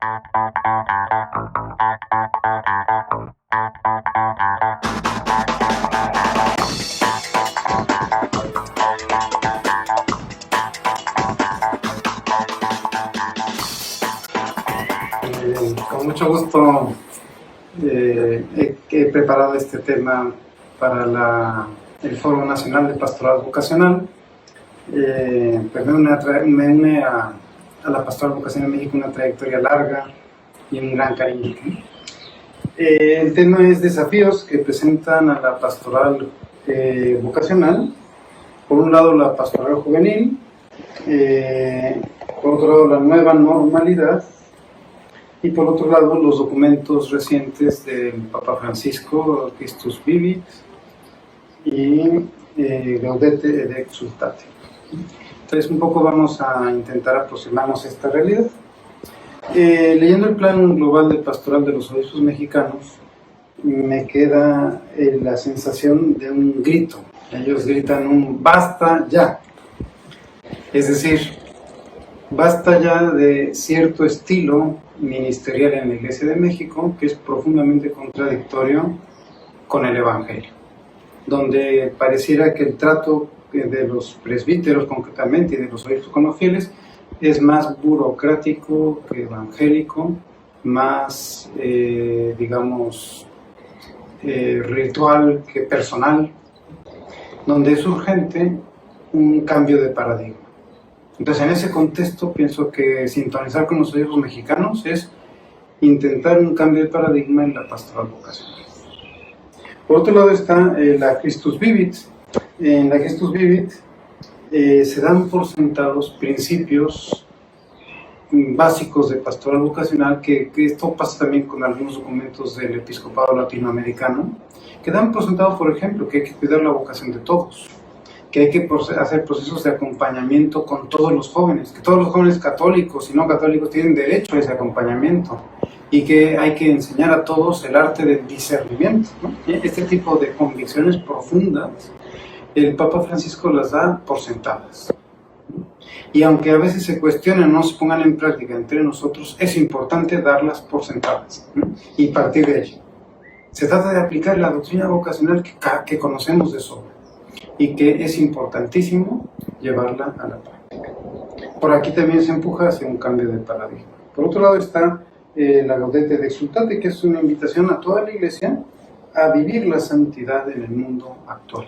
Con mucho gusto he preparado este tema para el Foro Nacional de Pastoral Vocacional. Pues me une a la Pastoral Vocacional en México una trayectoria larga y un gran cariño. El tema es desafíos que presentan a la pastoral vocacional. Por un lado, la pastoral juvenil, por otro lado, la nueva normalidad, y por otro lado, los documentos recientes del Papa Francisco, Christus Vivit y Gaudete et Exsultate. Entonces, un poco vamos a intentar aproximarnos a esta realidad. Leyendo el Plan Global de Pastoral de los Obispos Mexicanos, me queda la sensación de un grito. Ellos gritan un ¡basta ya! Es decir, basta ya de cierto estilo ministerial en la Iglesia de México que es profundamente contradictorio con el Evangelio, donde pareciera que el trato de los presbíteros concretamente y de los obispos con los fieles es más burocrático que evangélico, más, ritual que personal, donde es urgente un cambio de paradigma. Entonces, en ese contexto, pienso que sintonizar con los obispos mexicanos es intentar un cambio de paradigma en la pastoral vocacional. Por otro lado está la Christus Vivit. En la Christus Vivit se dan por sentados principios básicos de pastoral vocacional, que esto pasa también con algunos documentos del episcopado latinoamericano, que dan por sentado, por ejemplo, que hay que cuidar la vocación de todos, que hay que hacer procesos de acompañamiento con todos los jóvenes, que todos los jóvenes católicos y no católicos tienen derecho a ese acompañamiento, y que hay que enseñar a todos el arte del discernimiento, ¿no? Este tipo de convicciones profundas, el Papa Francisco las da por sentadas. Y aunque a veces se cuestionan, no se pongan en práctica entre nosotros, es importante darlas por sentadas, ¿no? Y partir de ello. Se trata de aplicar la doctrina vocacional que conocemos de sobra y que es importantísimo llevarla a la práctica. Por aquí también se empuja hacia un cambio de paradigma. Por otro lado está la Gaudete et Exsultate, que es una invitación a toda la Iglesia a vivir la santidad en el mundo actual.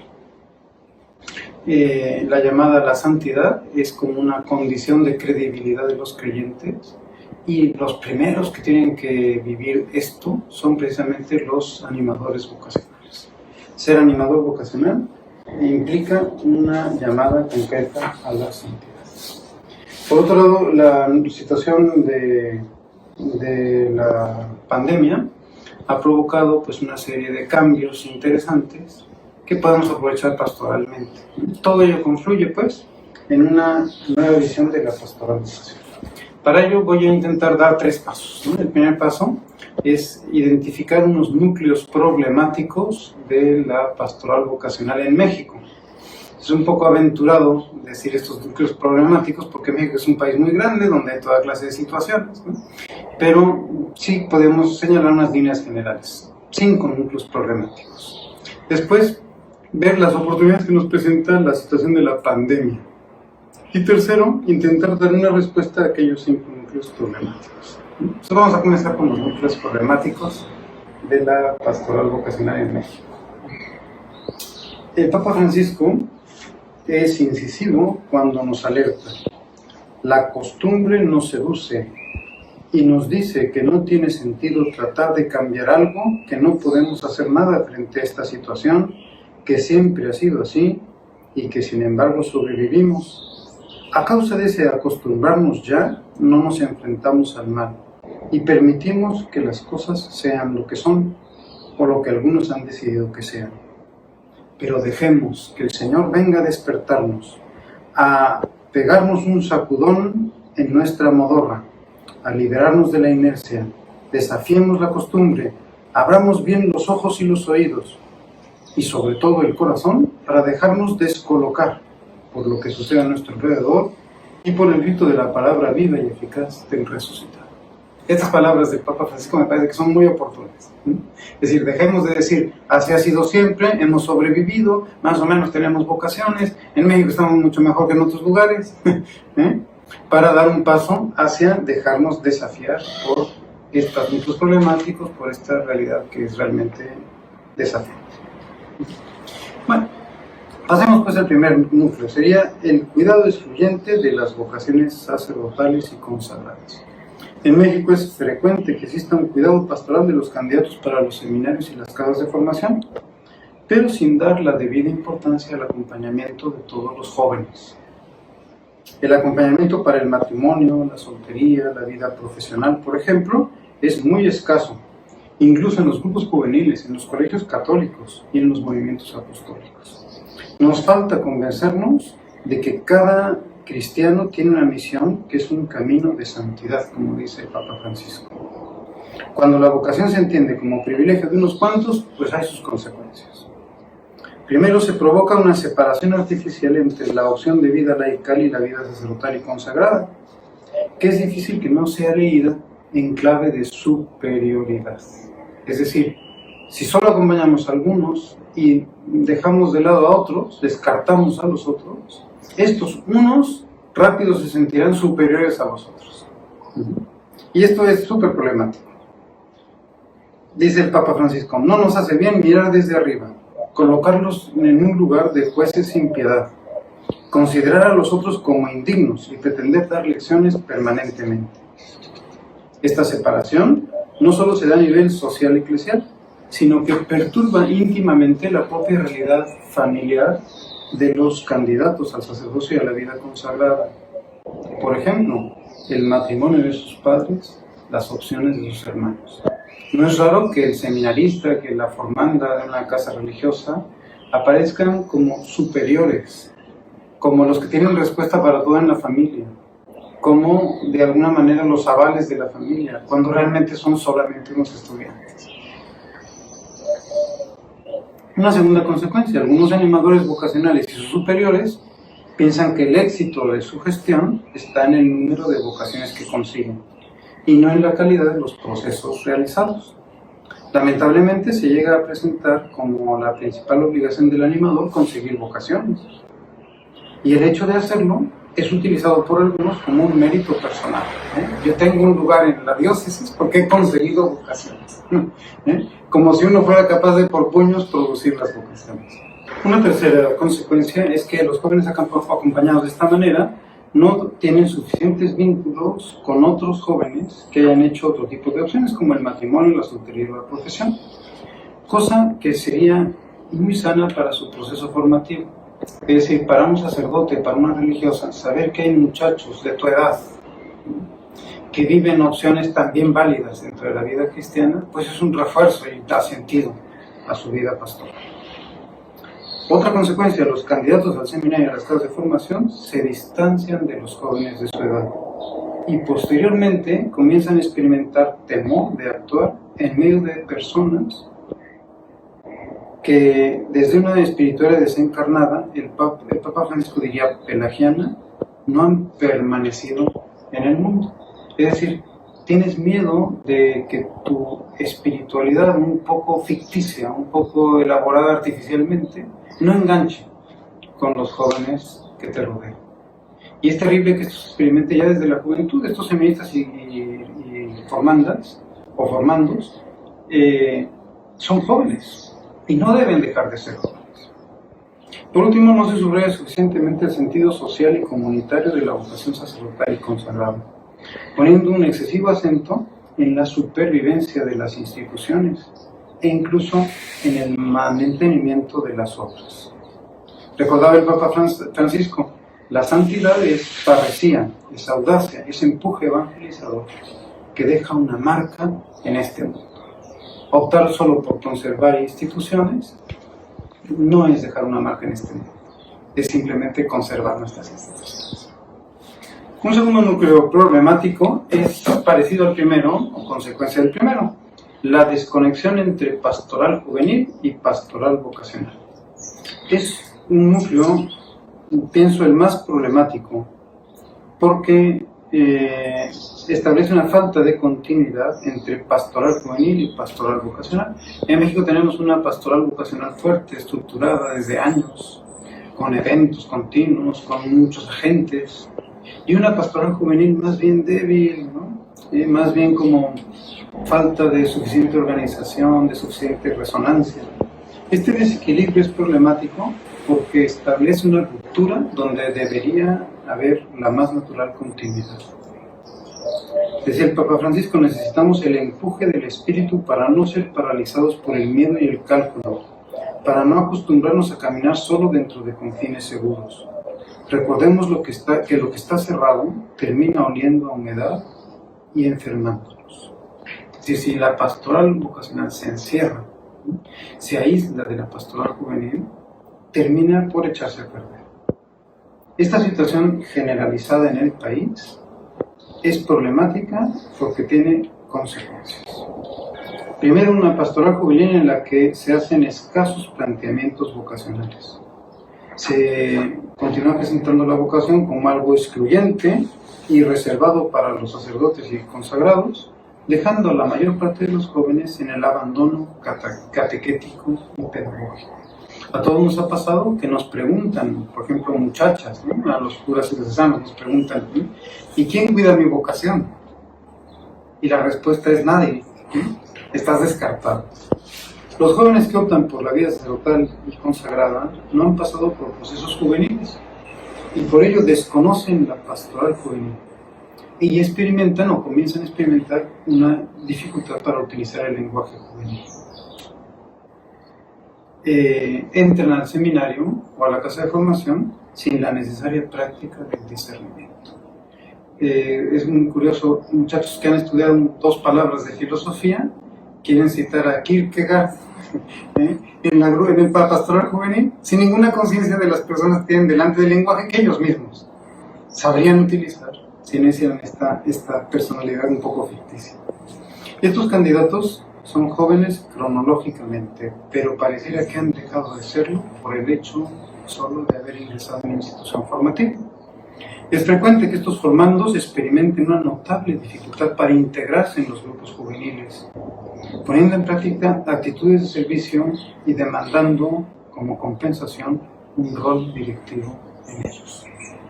La llamada a la santidad es como una condición de credibilidad de los creyentes, y los primeros que tienen que vivir esto son precisamente los animadores vocacionales. Ser animador vocacional implica una llamada concreta a la santidad. Por otro lado, la situación de la pandemia ha provocado pues una serie de cambios interesantes que podemos aprovechar pastoralmente. Todo ello confluye pues en una nueva visión de la pastoral vocacional. Para ello voy a intentar dar 3 pasos, ¿no? El primer paso es identificar unos núcleos problemáticos de la pastoral vocacional en México. Es un poco aventurado decir estos núcleos problemáticos porque México es un país muy grande donde hay toda clase de situaciones, ¿no? Pero sí podemos señalar unas líneas generales, 5 núcleos problemáticos. Después, ver las oportunidades que nos presenta la situación de la pandemia. Y tercero, intentar dar una respuesta a aquellos 5 núcleos problemáticos. Entonces vamos a comenzar con los núcleos problemáticos de la pastoral vocacional en México. El Papa Francisco es incisivo cuando nos alerta. La costumbre nos seduce y nos dice que no tiene sentido tratar de cambiar algo, que no podemos hacer nada frente a esta situación, que siempre ha sido así y que sin embargo sobrevivimos. A causa de ese acostumbrarnos ya, no nos enfrentamos al mal y permitimos que las cosas sean lo que son o lo que algunos han decidido que sean. Pero dejemos que el Señor venga a despertarnos, a pegarnos un sacudón en nuestra modorra, a liberarnos de la inercia, desafiemos la costumbre, abramos bien los ojos y los oídos, y sobre todo el corazón, para dejarnos descolocar por lo que sucede a nuestro alrededor y por el grito de la palabra viva y eficaz del resucitado. Estas palabras del Papa Francisco me parece que son muy oportunas. Es decir, dejemos de decir, así ha sido siempre, hemos sobrevivido, más o menos tenemos vocaciones, en México estamos mucho mejor que en otros lugares, para dar un paso hacia dejarnos desafiar por estos asuntos problemáticos, por esta realidad que es realmente desafiante. Bueno, pasemos pues al primer núcleo, sería el cuidado excluyente de las vocaciones sacerdotales y consagradas. En México es frecuente que exista un cuidado pastoral de los candidatos para los seminarios y las casas de formación, pero sin dar la debida importancia al acompañamiento de todos los jóvenes. El acompañamiento para el matrimonio, la soltería, la vida profesional, por ejemplo, es muy escaso, incluso en los grupos juveniles, en los colegios católicos y en los movimientos apostólicos. Nos falta convencernos de que cada cristiano tiene una misión que es un camino de santidad, como dice el Papa Francisco. Cuando la vocación se entiende como privilegio de unos cuantos, pues hay sus consecuencias. Primero, se provoca una separación artificial entre la opción de vida laical y la vida sacerdotal y consagrada, que es difícil que no sea leída en clave de superioridad. Es decir, si solo acompañamos a algunos y dejamos de lado a otros, descartamos a los otros, estos unos rápido se sentirán superiores a los otros. Y esto es súper problemático. Dice el Papa Francisco, no nos hace bien mirar desde arriba, colocarlos en un lugar de jueces sin piedad, considerar a los otros como indignos y pretender dar lecciones permanentemente. Esta separación no solo se da a nivel social eclesial, sino que perturba íntimamente la propia realidad familiar de los candidatos al sacerdocio y a la vida consagrada. Por ejemplo, el matrimonio de sus padres, las opciones de sus hermanos. No es raro que el seminarista, que la formanda de una casa religiosa, aparezcan como superiores, como los que tienen respuesta para todo en la familia, como de alguna manera los avales de la familia, cuando realmente son solamente unos estudiantes. Una segunda consecuencia, algunos animadores vocacionales y sus superiores piensan que el éxito de su gestión está en el número de vocaciones que consiguen y no en la calidad de los procesos realizados. Lamentablemente se llega a presentar como la principal obligación del animador conseguir vocaciones. Y el hecho de hacerlo es utilizado por algunos como un mérito personal. Yo tengo un lugar en la diócesis porque he conseguido vocaciones. Como si uno fuera capaz de por puños producir las vocaciones. Una tercera consecuencia es que los jóvenes acompañados de esta manera no tienen suficientes vínculos con otros jóvenes que hayan hecho otro tipo de opciones, como el matrimonio, la soltería o la profesión, cosa que sería muy sana para su proceso formativo. Es decir, para un sacerdote, para una religiosa, saber que hay muchachos de tu edad que viven opciones también válidas dentro de la vida cristiana, pues es un refuerzo y da sentido a su vida pastoral. Otra consecuencia, los candidatos al seminario y a las casas de formación se distancian de los jóvenes de su edad y posteriormente comienzan a experimentar temor de actuar en medio de personas que desde una espiritualidad desencarnada, el Papa Francisco diría pelagiana, no han permanecido en el mundo. Es decir, tienes miedo de que tu espiritualidad un poco ficticia, un poco elaborada artificialmente, no enganche con los jóvenes que te rodean. Y es terrible que esto se experimente ya desde la juventud. Estos seminaristas y formandas o formandos son jóvenes y no deben dejar de ser jóvenes. Por último, no se subraya suficientemente el sentido social y comunitario de la vocación sacerdotal y consagrada, poniendo un excesivo acento en la supervivencia de las instituciones e incluso en el mantenimiento de las obras. Recordaba el Papa Francisco, la santidad es parresía, es audacia, es empuje evangelizador que deja una marca en este mundo. Optar solo por conservar instituciones no es dejar una marca en este mundo, es simplemente conservar nuestras instituciones. Un segundo núcleo problemático es parecido al primero, o consecuencia del primero, la desconexión entre pastoral juvenil y pastoral vocacional. Es un núcleo, pienso, el más problemático, porque establece una falta de continuidad entre pastoral juvenil y pastoral vocacional. En México tenemos una pastoral vocacional fuerte, estructurada desde años, con eventos continuos, con muchos agentes, y una pastoral juvenil más bien débil, ¿no? Más bien como falta de suficiente organización, de suficiente resonancia. Este desequilibrio es problemático porque establece una ruptura donde debería haber la más natural continuidad. Decía el Papa Francisco, necesitamos el empuje del espíritu para no ser paralizados por el miedo y el cálculo, para no acostumbrarnos a caminar solo dentro de confines seguros. Recordemos que lo que está cerrado termina oliendo a humedad y enfermándonos. Es decir, si la pastoral vocacional se encierra, se aísla de la pastoral juvenil, termina por echarse a perder. Esta situación generalizada en el país es problemática porque tiene consecuencias. Primero, una pastoral juvenil en la que se hacen escasos planteamientos vocacionales. Se continúa presentando la vocación como algo excluyente y reservado para los sacerdotes y consagrados, dejando a la mayor parte de los jóvenes en el abandono catequético y pedagógico. A todos nos ha pasado que nos preguntan, por ejemplo, muchachas, ¿no? A los curas diocesanos nos preguntan, ¿no? ¿Y quién cuida mi vocación? Y la respuesta es nadie, ¿no? Estás descartado. Los jóvenes que optan por la vida sacerdotal y consagrada no han pasado por procesos juveniles y por ello desconocen la pastoral juvenil y experimentan o comienzan a experimentar una dificultad para utilizar el lenguaje juvenil. Entran al seminario o a la casa de formación sin la necesaria práctica del discernimiento. Es muy curioso, muchachos que han estudiado 2 palabras de filosofía quieren citar a Kierkegaard en el pastoral juvenil sin ninguna conciencia de las personas que tienen delante del lenguaje que ellos mismos sabrían utilizar si no hicieran esta personalidad un poco ficticia. Estos candidatos son jóvenes cronológicamente, pero pareciera que han dejado de serlo por el hecho solo de haber ingresado en una institución formativa. Es frecuente que estos formandos experimenten una notable dificultad para integrarse en los grupos juveniles, poniendo en práctica actitudes de servicio y demandando como compensación un rol directivo en ellos.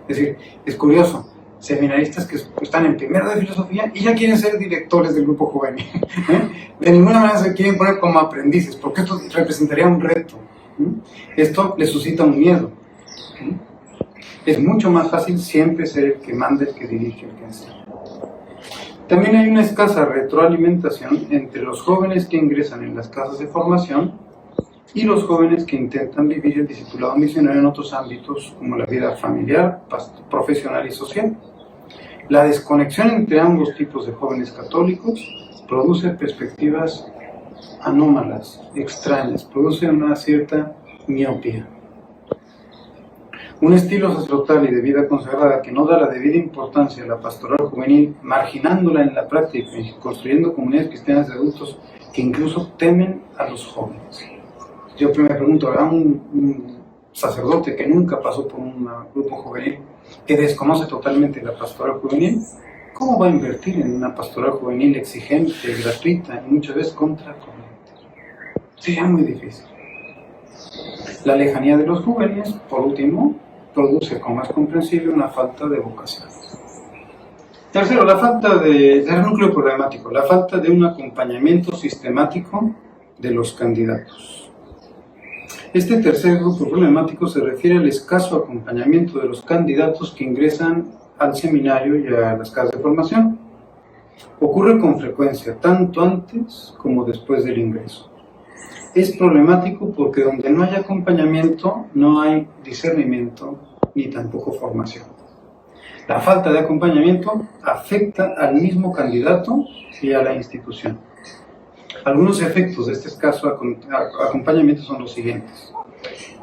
Es decir, es curioso, seminaristas que están en primero de filosofía y ya quieren ser directores del grupo juvenil. De ninguna manera se quieren poner como aprendices, porque esto representaría un reto. Esto les suscita un miedo. Es mucho más fácil siempre ser el que manda, el que dirige, el que enseña. También hay una escasa retroalimentación entre los jóvenes que ingresan en las casas de formación y los jóvenes que intentan vivir el discipulado misionero en otros ámbitos como la vida familiar, profesional y social. La desconexión entre ambos tipos de jóvenes católicos produce perspectivas anómalas, extrañas, produce una cierta miopía. Un estilo sacerdotal y de vida consagrada que no da la debida importancia a la pastoral juvenil, marginándola en la práctica y construyendo comunidades cristianas de adultos que incluso temen a los jóvenes. Yo me pregunto, ¿habrá un sacerdote que nunca pasó por un grupo juvenil, que desconoce totalmente la pastoral juvenil? ¿Cómo va a invertir en una pastoral juvenil exigente, gratuita y muchas veces contracorriente? Sería muy difícil. La lejanía de los jóvenes, por último, produce, como es comprensible, una falta de vocación. Tercero, la falta del núcleo problemático, la falta de un acompañamiento sistemático de los candidatos. Este tercer grupo problemático se refiere al escaso acompañamiento de los candidatos que ingresan al seminario y a las casas de formación. Ocurre con frecuencia, tanto antes como después del ingreso. Es problemático porque donde no hay acompañamiento, no hay discernimiento ni tampoco formación. La falta de acompañamiento afecta al mismo candidato y a la institución. Algunos efectos de este escaso acompañamiento son los siguientes.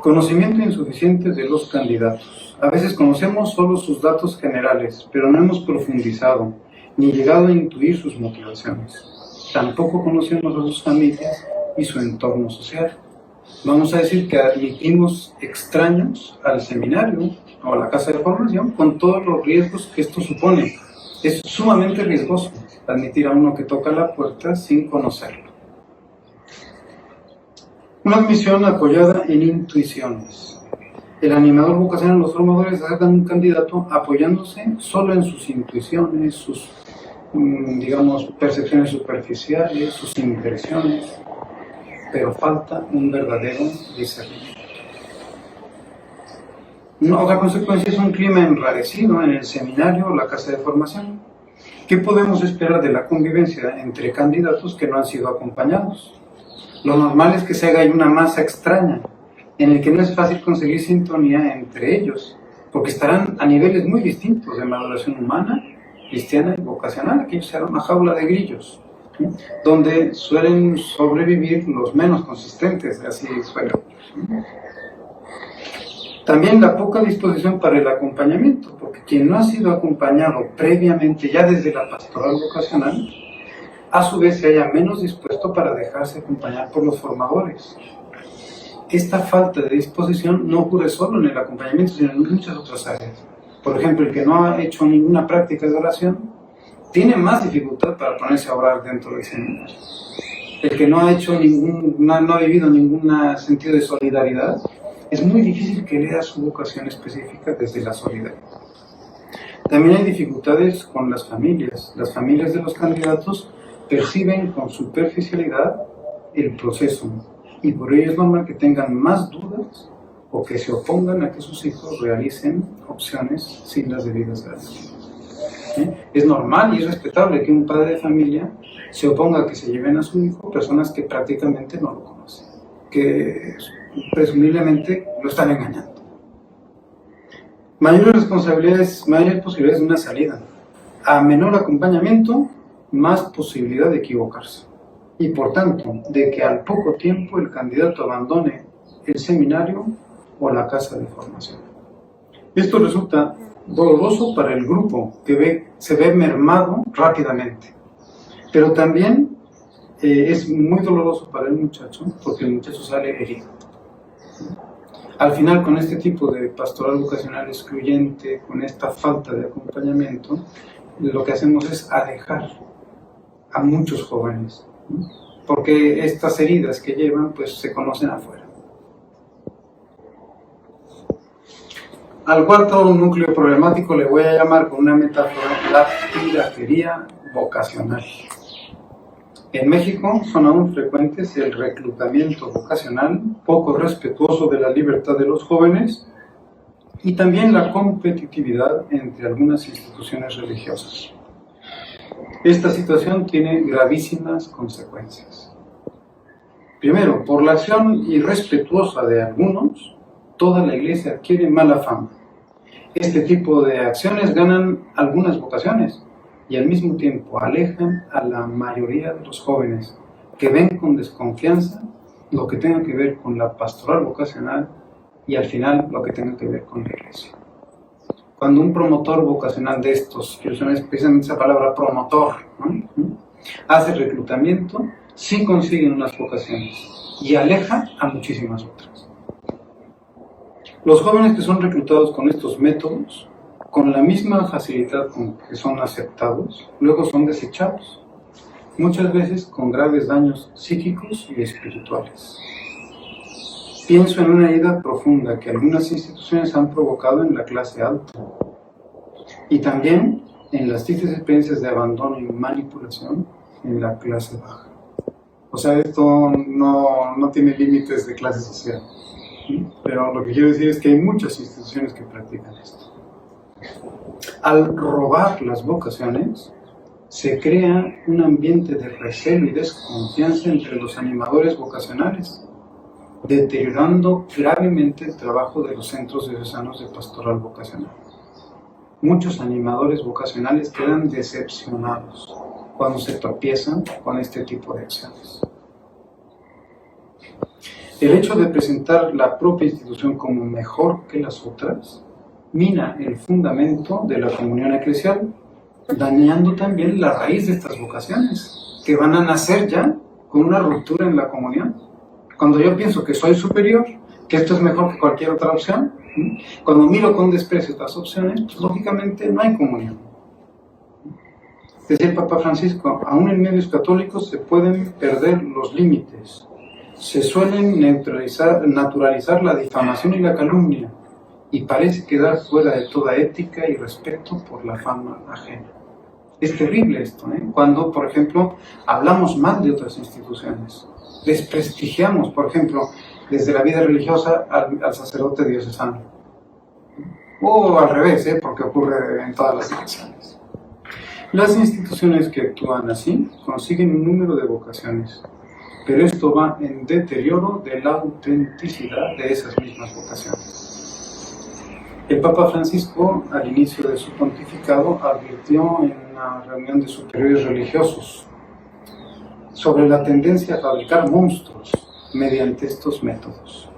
Conocimiento insuficiente de los candidatos. A veces conocemos solo sus datos generales, pero no hemos profundizado ni llegado a intuir sus motivaciones. Tampoco conocemos a sus familias y su entorno social. Vamos a decir que admitimos extraños al seminario o a la casa de formación con todos los riesgos que esto supone. Es sumamente riesgoso admitir a uno que toca la puerta sin conocerlo. Una admisión apoyada en intuiciones. El animador vocacional, los formadores acercan un candidato apoyándose solo en sus intuiciones, sus, digamos, percepciones superficiales, sus impresiones, pero falta un verdadero discernimiento. Otra consecuencia es un clima enrarecido en el seminario o la casa de formación. ¿Qué podemos esperar de la convivencia entre candidatos que no han sido acompañados? Lo normal es que se haga una masa extraña, en el que no es fácil conseguir sintonía entre ellos, porque estarán a niveles muy distintos de maduración humana, cristiana y vocacional. Aquello será una jaula de grillos, ¿sí?, donde suelen sobrevivir los menos consistentes, así suele. También la poca disposición para el acompañamiento, porque quien no ha sido acompañado previamente, ya desde la pastoral vocacional, a su vez se halla menos dispuesto para dejarse acompañar por los formadores. Esta falta de disposición no ocurre solo en el acompañamiento, sino en muchas otras áreas. Por ejemplo, el que no ha hecho ninguna práctica de oración tiene más dificultad para ponerse a orar dentro del seminario. El que no ha hecho no ha vivido ningún sentido de solidaridad, es muy difícil que lea su vocación específica desde la solidaridad. También hay dificultades con las familias. Las familias de los candidatos perciben con superficialidad el proceso, y por ello es normal que tengan más dudas o que se opongan a que sus hijos realicen opciones sin las debidas garantías. Es normal y es respetable que un padre de familia se oponga a que se lleven a su hijo personas que prácticamente no lo conocen, que presumiblemente lo están engañando. Mayores responsabilidades, mayores posibilidades de una salida. A menor acompañamiento, más posibilidad de equivocarse. Y por tanto, de que al poco tiempo el candidato abandone el seminario o la casa de formación. Esto resulta doloroso para el grupo, que se ve mermado rápidamente. Pero también es muy doloroso para el muchacho, porque el muchacho sale herido. Al final, con este tipo de pastoral vocacional excluyente, con esta falta de acompañamiento, lo que hacemos es alejar a muchos jóvenes, ¿no?, porque estas heridas que llevan pues se conocen afuera. Al cuarto núcleo problemático le voy a llamar con una metáfora la piratería vocacional. En México son aún frecuentes el reclutamiento vocacional, poco respetuoso de la libertad de los jóvenes, y también la competitividad entre algunas instituciones religiosas. Esta situación tiene gravísimas consecuencias. Primero, por la acción irrespetuosa de algunos, toda la iglesia adquiere mala fama. Este tipo de acciones ganan algunas vocaciones y al mismo tiempo alejan a la mayoría de los jóvenes, que ven con desconfianza lo que tenga que ver con la pastoral vocacional y al final lo que tenga que ver con la iglesia. Cuando un promotor vocacional de estos, que usan especialmente esa palabra promotor, ¿no?, hace reclutamiento, sí consiguen unas vocaciones y aleja a muchísimas otras. Los jóvenes que son reclutados con estos métodos, con la misma facilidad con que son aceptados, luego son desechados, muchas veces con graves daños psíquicos y espirituales. Pienso en una herida profunda que algunas instituciones han provocado en la clase alta y también en las tristes experiencias de abandono y manipulación en la clase baja. O sea, esto no tiene límites de clase social, ¿sí? Pero lo que quiero decir es que hay muchas instituciones que practican esto. Al robar las vocaciones, se crea un ambiente de recelo y desconfianza entre los animadores vocacionales, deteriorando gravemente el trabajo de los centros diocesanos de pastoral vocacional. Muchos animadores vocacionales quedan decepcionados cuando se tropiezan con este tipo de acciones. El hecho de presentar la propia institución como mejor que las otras mina el fundamento de la comunión eclesial, dañando también la raíz de estas vocaciones, que van a nacer ya con una ruptura en la comunión. Cuando yo pienso que soy superior, que esto es mejor que cualquier otra opción, cuando miro con desprecio estas opciones, pues lógicamente no hay comunión. Decía el Papa Francisco, aún en medios católicos se pueden perder los límites. Se suelen naturalizar la difamación y la calumnia, y parece quedar fuera de toda ética y respeto por la fama ajena. Es terrible esto, cuando, por ejemplo, hablamos mal de otras instituciones, desprestigiamos, por ejemplo, desde la vida religiosa al sacerdote diocesano. O al revés, porque ocurre en todas las direcciones. Las instituciones que actúan así consiguen un número de vocaciones, pero esto va en deterioro de la autenticidad de esas mismas vocaciones. El Papa Francisco, al inicio de su pontificado, advirtió en una reunión de superiores religiosos sobre la tendencia a fabricar monstruos mediante estos métodos.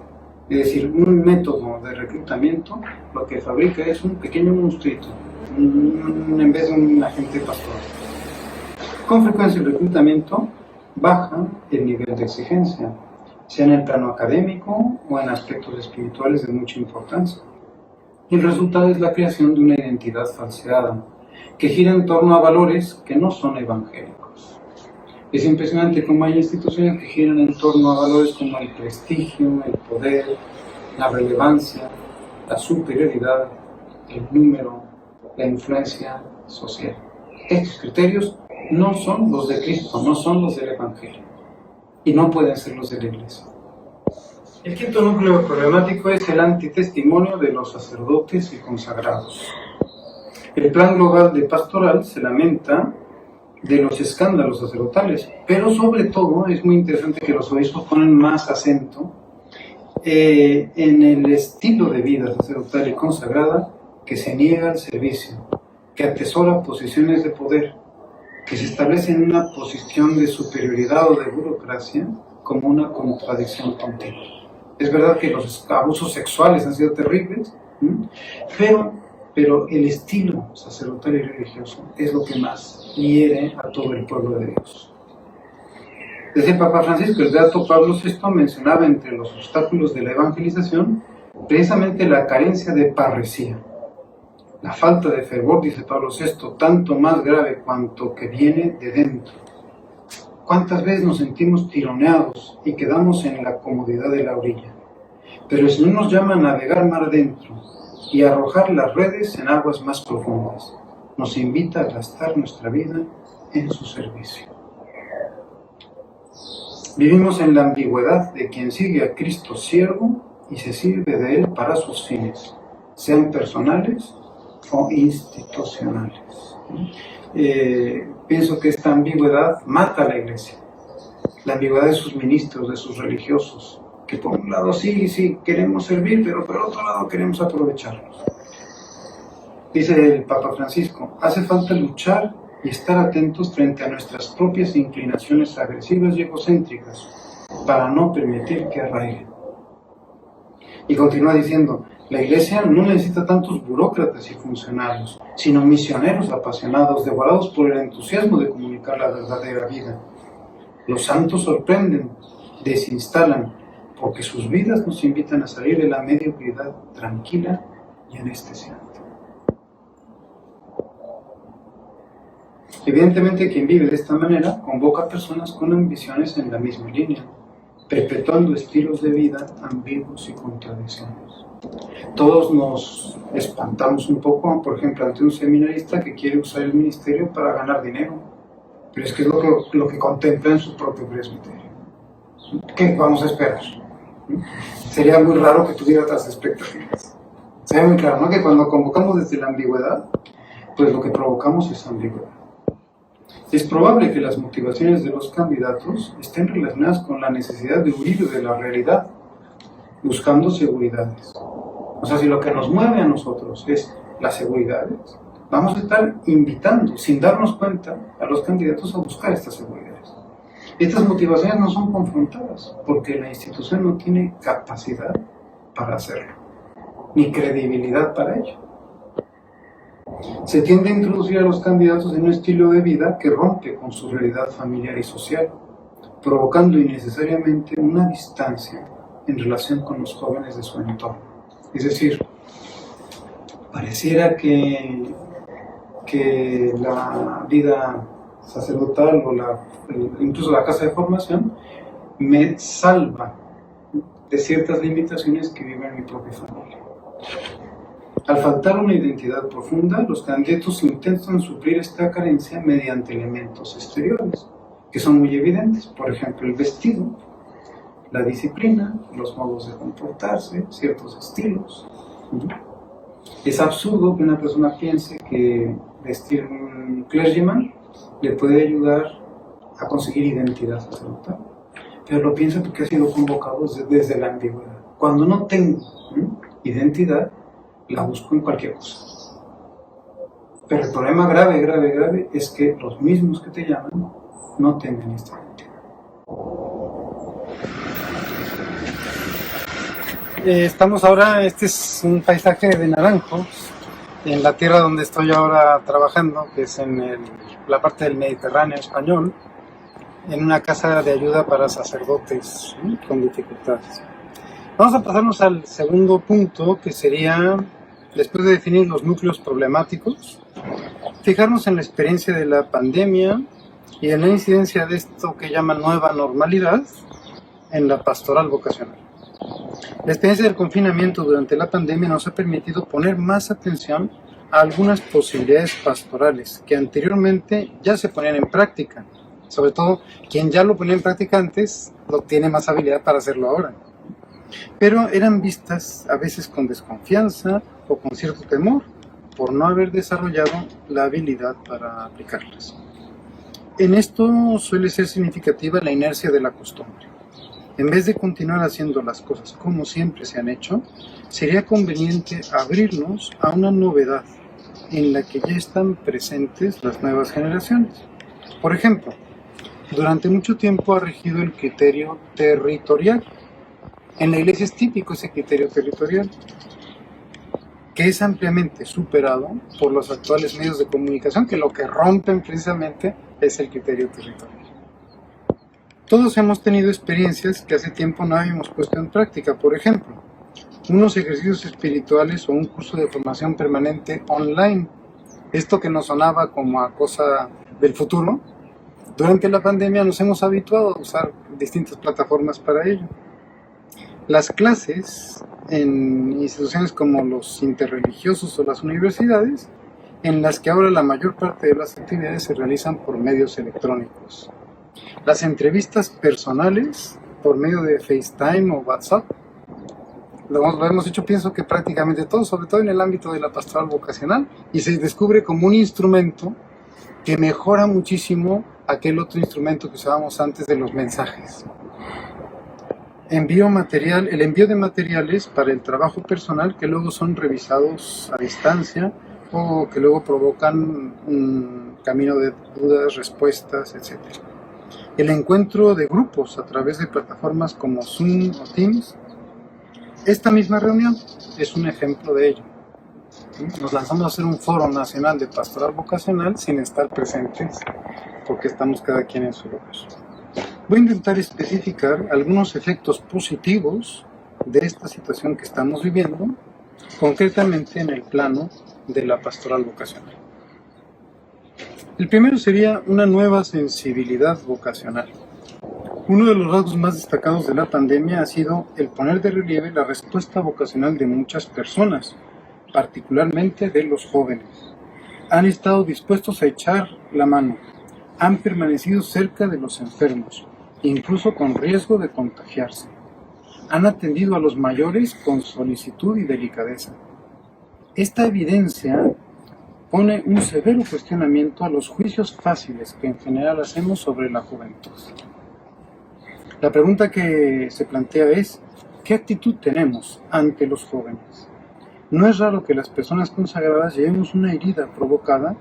Es decir, un método de reclutamiento lo que fabrica es un pequeño monstruito, en vez de un agente pastoral. Con frecuencia el reclutamiento baja el nivel de exigencia, sea en el plano académico o en aspectos espirituales de mucha importancia. Y el resultado es la creación de una identidad falseada, que gira en torno a valores que no son evangélicos. Es impresionante cómo hay instituciones que giran en torno a valores como el prestigio, el poder, la relevancia, la superioridad, el número, la influencia social. Estos criterios no son los de Cristo, no son los del Evangelio, y no pueden ser los de la Iglesia. El quinto núcleo problemático es el antitestimonio de los sacerdotes y consagrados. El Plan Global de Pastoral se lamenta de los escándalos sacerdotales, pero sobre todo es muy interesante que los obispos ponen más acento en el estilo de vida sacerdotal y consagrada que se niega al servicio, que atesora posiciones de poder, que se establece en una posición de superioridad o de burocracia como una contradicción continua. Es verdad que los abusos sexuales han sido terribles, pero el estilo sacerdotal y religioso es lo que más hiere a todo el pueblo de Dios. Desde el Papa Francisco, el beato Pablo VI mencionaba entre los obstáculos de la evangelización precisamente la carencia de parresía. La falta de fervor, dice Pablo VI, tanto más grave cuanto que viene de dentro. ¿Cuántas veces nos sentimos tironeados y quedamos en la comodidad de la orilla? Pero el Señor nos llama a navegar mar adentro y a arrojar las redes en aguas más profundas. Nos invita a gastar nuestra vida en su servicio. Vivimos en la ambigüedad de quien sigue a Cristo siervo y se sirve de Él para sus fines, sean personales o institucionales. Pienso que esta ambigüedad mata a la Iglesia. La ambigüedad de sus ministros, de sus religiosos, que por un lado sí queremos servir, pero por otro lado queremos aprovecharnos. Dice el Papa Francisco, hace falta luchar y estar atentos frente a nuestras propias inclinaciones agresivas y egocéntricas para no permitir que arraiguen. Y continúa diciendo, la Iglesia no necesita tantos burócratas y funcionarios, sino misioneros apasionados, devorados por el entusiasmo de comunicar la verdadera vida. Los santos sorprenden, desinstalan, porque sus vidas nos invitan a salir de la mediocridad tranquila y anestesiante. Evidentemente, quien vive de esta manera convoca a personas con ambiciones en la misma línea, perpetuando estilos de vida ambiguos y contradicciones. Todos nos espantamos un poco, por ejemplo, ante un seminarista que quiere usar el ministerio para ganar dinero, pero es que es lo que contempla en su propio presbiterio. ¿Qué vamos a esperar? Sería muy raro que tuviera otras expectativas. Sería muy claro, ¿no? Que cuando convocamos desde la ambigüedad, pues lo que provocamos es ambigüedad. Es probable que las motivaciones de los candidatos estén relacionadas con la necesidad de huir de la realidad, buscando seguridades. O sea, si lo que nos mueve a nosotros es las seguridades, vamos a estar invitando, sin darnos cuenta, a los candidatos a buscar estas seguridades. Estas motivaciones no son confrontadas, porque la institución no tiene capacidad para hacerlo, ni credibilidad para ello. Se tiende a introducir a los candidatos en un estilo de vida que rompe con su realidad familiar y social, provocando innecesariamente una distancia en relación con los jóvenes de su entorno. Es decir, pareciera que que la vida sacerdotal o incluso la casa de formación me salva de ciertas limitaciones que vive en mi propia familia. Al faltar una identidad profunda, los candidatos intentan suplir esta carencia mediante elementos exteriores, que son muy evidentes, por ejemplo el vestido, la disciplina, los modos de comportarse, ciertos estilos. Es absurdo que una persona piense que vestir un clergyman le puede ayudar a conseguir identidad sacerdotal, pero lo piensa porque ha sido convocado desde la ambigüedad. Cuando no tengo identidad, la busco en cualquier cosa. Pero el problema grave es que los mismos que te llaman no tienen esta identidad. Estamos ahora, este es un paisaje de naranjos en la tierra donde estoy ahora trabajando, que es en la parte del Mediterráneo español, en una casa de ayuda para sacerdotes con dificultades. Vamos a pasarnos al segundo punto, que sería, después de definir los núcleos problemáticos, fijarnos en la experiencia de la pandemia y en la incidencia de esto que llaman nueva normalidad en la pastoral vocacional. La experiencia del confinamiento durante la pandemia nos ha permitido poner más atención a algunas posibilidades pastorales que anteriormente ya se ponían en práctica. Sobre todo, quien ya lo ponía en práctica antes, lo tiene más habilidad para hacerlo ahora. Pero eran vistas a veces con desconfianza o con cierto temor por no haber desarrollado la habilidad para aplicarlas. En esto suele ser significativa la inercia de la costumbre. En vez de continuar haciendo las cosas como siempre se han hecho, sería conveniente abrirnos a una novedad en la que ya están presentes las nuevas generaciones. Por ejemplo, durante mucho tiempo ha regido el criterio territorial. En la iglesia es típico ese criterio territorial, que es ampliamente superado por los actuales medios de comunicación, que lo que rompen precisamente es el criterio territorial. Todos hemos tenido experiencias que hace tiempo no habíamos puesto en práctica. Por ejemplo, unos ejercicios espirituales o un curso de formación permanente online. Esto que nos sonaba como a cosa del futuro, durante la pandemia nos hemos habituado a usar distintas plataformas para ello. Las clases en instituciones como los interreligiosos o las universidades, en las que ahora la mayor parte de las actividades se realizan por medios electrónicos. Las entrevistas personales por medio de FaceTime o WhatsApp, lo hemos hecho, pienso que prácticamente todo, sobre todo en el ámbito de la pastoral vocacional, y se descubre como un instrumento que mejora muchísimo aquel otro instrumento que usábamos antes de los mensajes. El envío de materiales para el trabajo personal que luego son revisados a distancia o que luego provocan un camino de dudas, respuestas, etc. El encuentro de grupos a través de plataformas como Zoom o Teams. Esta misma reunión es un ejemplo de ello. Nos lanzamos a hacer un foro nacional de pastoral vocacional sin estar presentes, porque estamos cada quien en su lugar. Voy a intentar especificar algunos efectos positivos de esta situación que estamos viviendo, concretamente en el plano de la pastoral vocacional. El primero sería una nueva sensibilidad vocacional. Uno de los rasgos más destacados de la pandemia ha sido el poner de relieve la respuesta vocacional de muchas personas, particularmente de los jóvenes. Han estado dispuestos a echar la mano, han permanecido cerca de los enfermos, incluso con riesgo de contagiarse. Han atendido a los mayores con solicitud y delicadeza. Esta evidencia pone un severo cuestionamiento a los juicios fáciles que en general hacemos sobre la juventud. La pregunta que se plantea es, ¿qué actitud tenemos ante los jóvenes? No es raro que las personas consagradas llevemos una herida provocada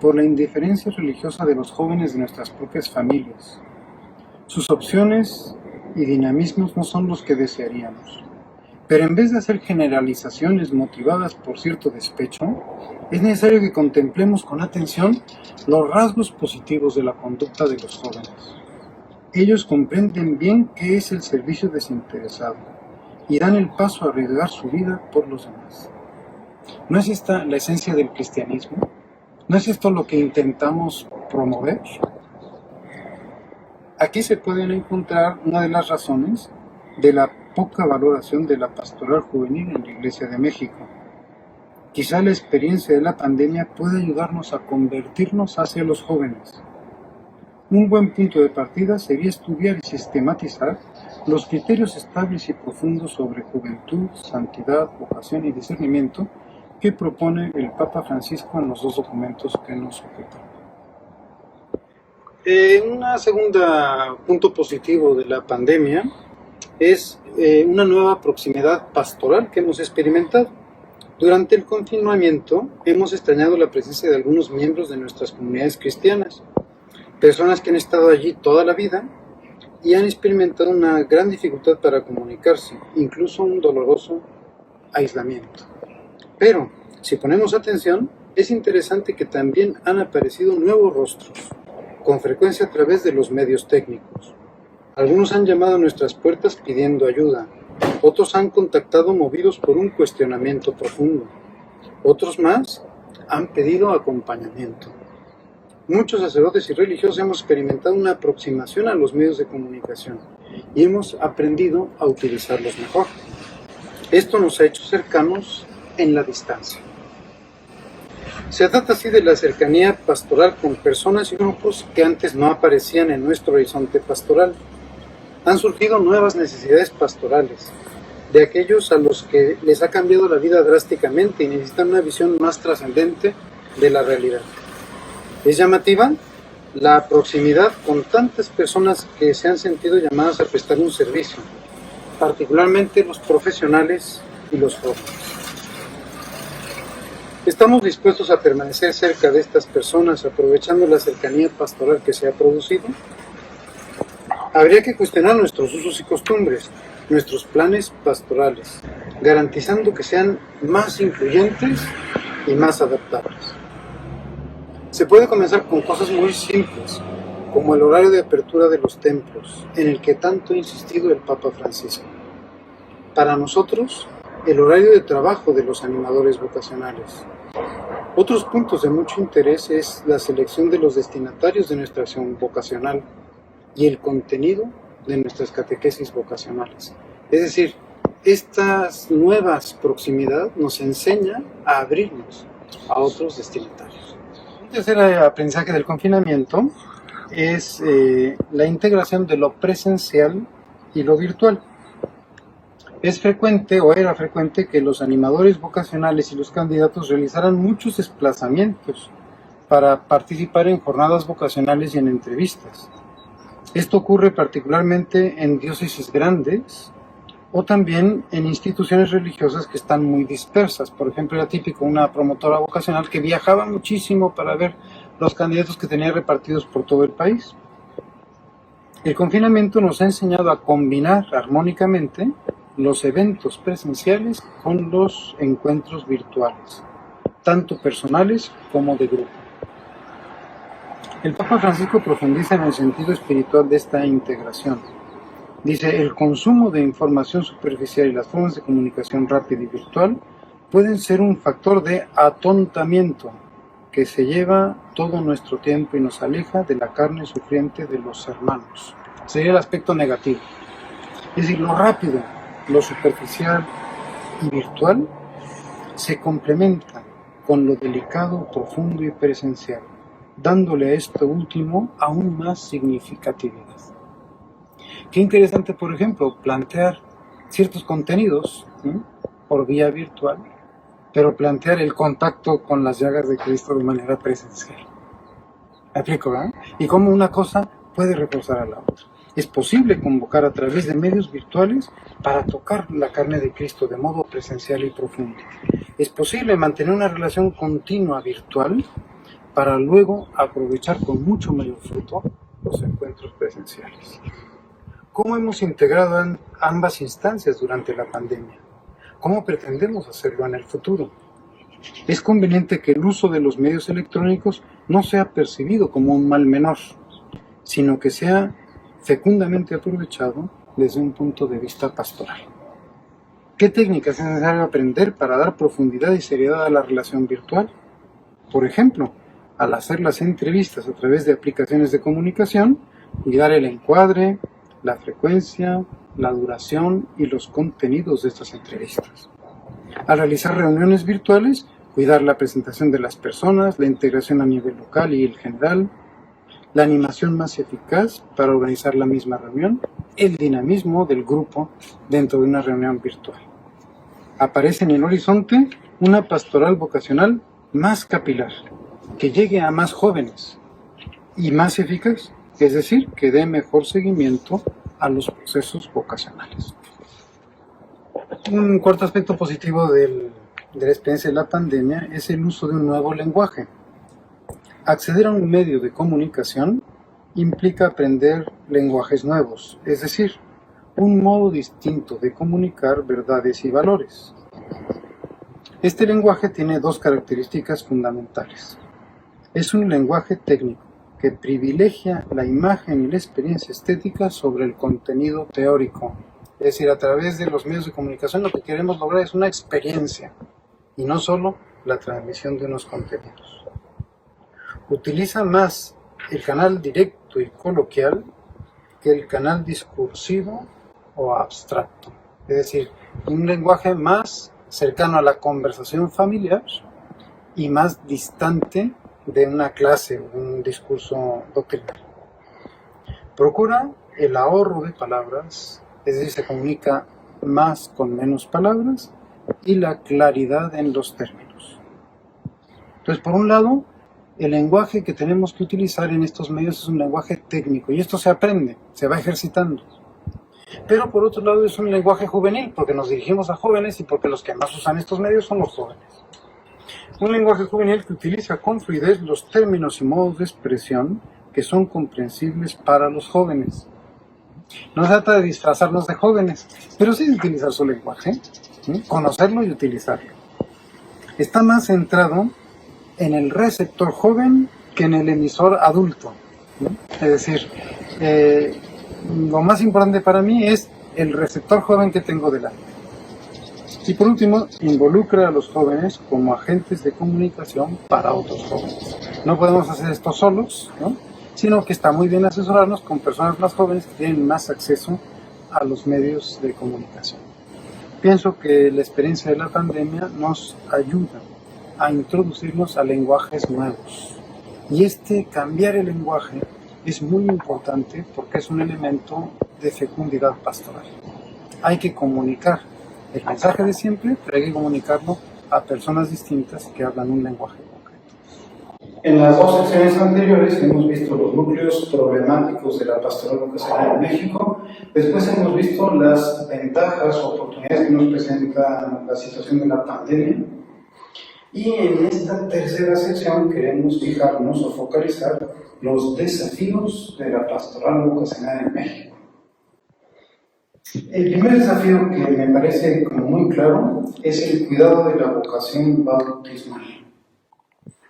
por la indiferencia religiosa de los jóvenes de nuestras propias familias. Sus opciones y dinamismos no son los que desearíamos. Pero en vez de hacer generalizaciones motivadas por cierto despecho, es necesario que contemplemos con atención los rasgos positivos de la conducta de los jóvenes. Ellos comprenden bien qué es el servicio desinteresado y dan el paso a arriesgar su vida por los demás. ¿No es esta la esencia del cristianismo? ¿No es esto lo que intentamos promover? Aquí se pueden encontrar una de las razones de la poca valoración de la pastoral juvenil en la Iglesia de México. Quizá la experiencia de la pandemia puede ayudarnos a convertirnos hacia los jóvenes. Un buen punto de partida sería estudiar y sistematizar los criterios estables y profundos sobre juventud, santidad, vocación y discernimiento que propone el Papa Francisco en los dos documentos que nos ocupan. Un segundo punto positivo de la pandemia es una nueva proximidad pastoral que hemos experimentado. Durante el confinamiento hemos extrañado la presencia de algunos miembros de nuestras comunidades cristianas, personas que han estado allí toda la vida y han experimentado una gran dificultad para comunicarse, incluso un doloroso aislamiento. Pero, si ponemos atención, es interesante que también han aparecido nuevos rostros, con frecuencia a través de los medios técnicos. Algunos han llamado a nuestras puertas pidiendo ayuda, otros han contactado movidos por un cuestionamiento profundo, otros más han pedido acompañamiento. Muchos sacerdotes y religiosos hemos experimentado una aproximación a los medios de comunicación y hemos aprendido a utilizarlos mejor. Esto nos ha hecho cercanos en la distancia. Se trata así de la cercanía pastoral con personas y grupos que antes no aparecían en nuestro horizonte pastoral. Han surgido nuevas necesidades pastorales, de aquellos a los que les ha cambiado la vida drásticamente y necesitan una visión más trascendente de la realidad. Es llamativa la proximidad con tantas personas que se han sentido llamadas a prestar un servicio, particularmente los profesionales y los jóvenes. Estamos dispuestos a permanecer cerca de estas personas aprovechando la cercanía pastoral que se ha producido. Habría que cuestionar nuestros usos y costumbres, nuestros planes pastorales, garantizando que sean más incluyentes y más adaptables. Se puede comenzar con cosas muy simples, como el horario de apertura de los templos, en el que tanto ha insistido el Papa Francisco. Para nosotros, el horario de trabajo de los animadores vocacionales. Otros puntos de mucho interés es la selección de los destinatarios de nuestra acción vocacional y el contenido de nuestras catequesis vocacionales. Es decir, estas nuevas proximidades nos enseñan a abrirnos a otros destinatarios. Un tercer aprendizaje del confinamiento es la integración de lo presencial y lo virtual. Es frecuente o era frecuente que los animadores vocacionales y los candidatos realizaran muchos desplazamientos para participar en jornadas vocacionales y en entrevistas. Esto ocurre particularmente en diócesis grandes o también en instituciones religiosas que están muy dispersas. Por ejemplo, era típico una promotora vocacional que viajaba muchísimo para ver los candidatos que tenía repartidos por todo el país. El confinamiento nos ha enseñado a combinar armónicamente los eventos presenciales con los encuentros virtuales, tanto personales como de grupo. El Papa Francisco profundiza en el sentido espiritual de esta integración. Dice, el consumo de información superficial y las formas de comunicación rápida y virtual pueden ser un factor de atontamiento que se lleva todo nuestro tiempo y nos aleja de la carne sufriente de los hermanos. Sería el aspecto negativo. Es decir, lo rápido, lo superficial y virtual se complementa con lo delicado, profundo y presencial, dándole a esto último aún más significatividad. Qué interesante, por ejemplo, plantear ciertos contenidos por vía virtual, pero plantear el contacto con las llagas de Cristo de manera presencial. ¿Me explico, verdad? Y cómo una cosa puede reforzar a la otra. Es posible convocar a través de medios virtuales para tocar la carne de Cristo de modo presencial y profundo. Es posible mantener una relación continua virtual para luego aprovechar con mucho mayor fruto los encuentros presenciales. ¿Cómo hemos integrado ambas instancias durante la pandemia? ¿Cómo pretendemos hacerlo en el futuro? Es conveniente que el uso de los medios electrónicos no sea percibido como un mal menor, sino que sea fecundamente aprovechado desde un punto de vista pastoral. ¿Qué técnicas es necesario aprender para dar profundidad y seriedad a la relación virtual? Por ejemplo, al hacer las entrevistas a través de aplicaciones de comunicación, cuidar el encuadre, la frecuencia, la duración y los contenidos de estas entrevistas. Al realizar reuniones virtuales, cuidar la presentación de las personas, la integración a nivel local y el general, la animación más eficaz para organizar la misma reunión, el dinamismo del grupo dentro de una reunión virtual. Aparece en el horizonte una pastoral vocacional más capilar, que llegue a más jóvenes y más eficaz, es decir, que dé mejor seguimiento a los procesos vocacionales. Un cuarto aspecto positivo de la experiencia de la pandemia es el uso de un nuevo lenguaje. Acceder a un medio de comunicación implica aprender lenguajes nuevos, es decir, un modo distinto de comunicar verdades y valores. Este lenguaje tiene dos características fundamentales. Es un lenguaje técnico que privilegia la imagen y la experiencia estética sobre el contenido teórico. Es decir, a través de los medios de comunicación lo que queremos lograr es una experiencia y no solo la transmisión de unos contenidos. Utiliza más el canal directo y coloquial que el canal discursivo o abstracto. Es decir, un lenguaje más cercano a la conversación familiar y más distante de una clase o un discurso doctrinal. Procura el ahorro de palabras, es decir, se comunica más con menos palabras, y la claridad en los términos. Entonces, por un lado, el lenguaje que tenemos que utilizar en estos medios es un lenguaje técnico, y esto se aprende, se va ejercitando. Pero por otro lado es un lenguaje juvenil, porque nos dirigimos a jóvenes y porque los que más usan estos medios son los jóvenes. Un lenguaje juvenil que utiliza con fluidez los términos y modos de expresión que son comprensibles para los jóvenes. No se trata de disfrazarnos de jóvenes, pero sí de utilizar su lenguaje, conocerlo y utilizarlo. Está más centrado en el receptor joven que en el emisor adulto. Es decir, lo más importante para mí es el receptor joven que tengo delante. Y por último, involucra a los jóvenes como agentes de comunicación para otros jóvenes. No podemos hacer esto solos, sino que está muy bien asesorarnos con personas más jóvenes que tienen más acceso a los medios de comunicación. Pienso que la experiencia de la pandemia nos ayuda a introducirnos a lenguajes nuevos. Y cambiar el lenguaje es muy importante porque es un elemento de fecundidad pastoral. Hay que comunicar el mensaje de siempre, pero hay que comunicarlo a personas distintas que hablan un lenguaje concreto. En las dos secciones anteriores hemos visto los núcleos problemáticos de la pastoral vocacional en México. Después hemos visto las ventajas o oportunidades que nos presenta la situación de la pandemia. Y en esta tercera sección queremos fijarnos o focalizar los desafíos de la pastoral vocacional en México. El primer desafío que me parece como muy claro es el cuidado de la vocación bautismal.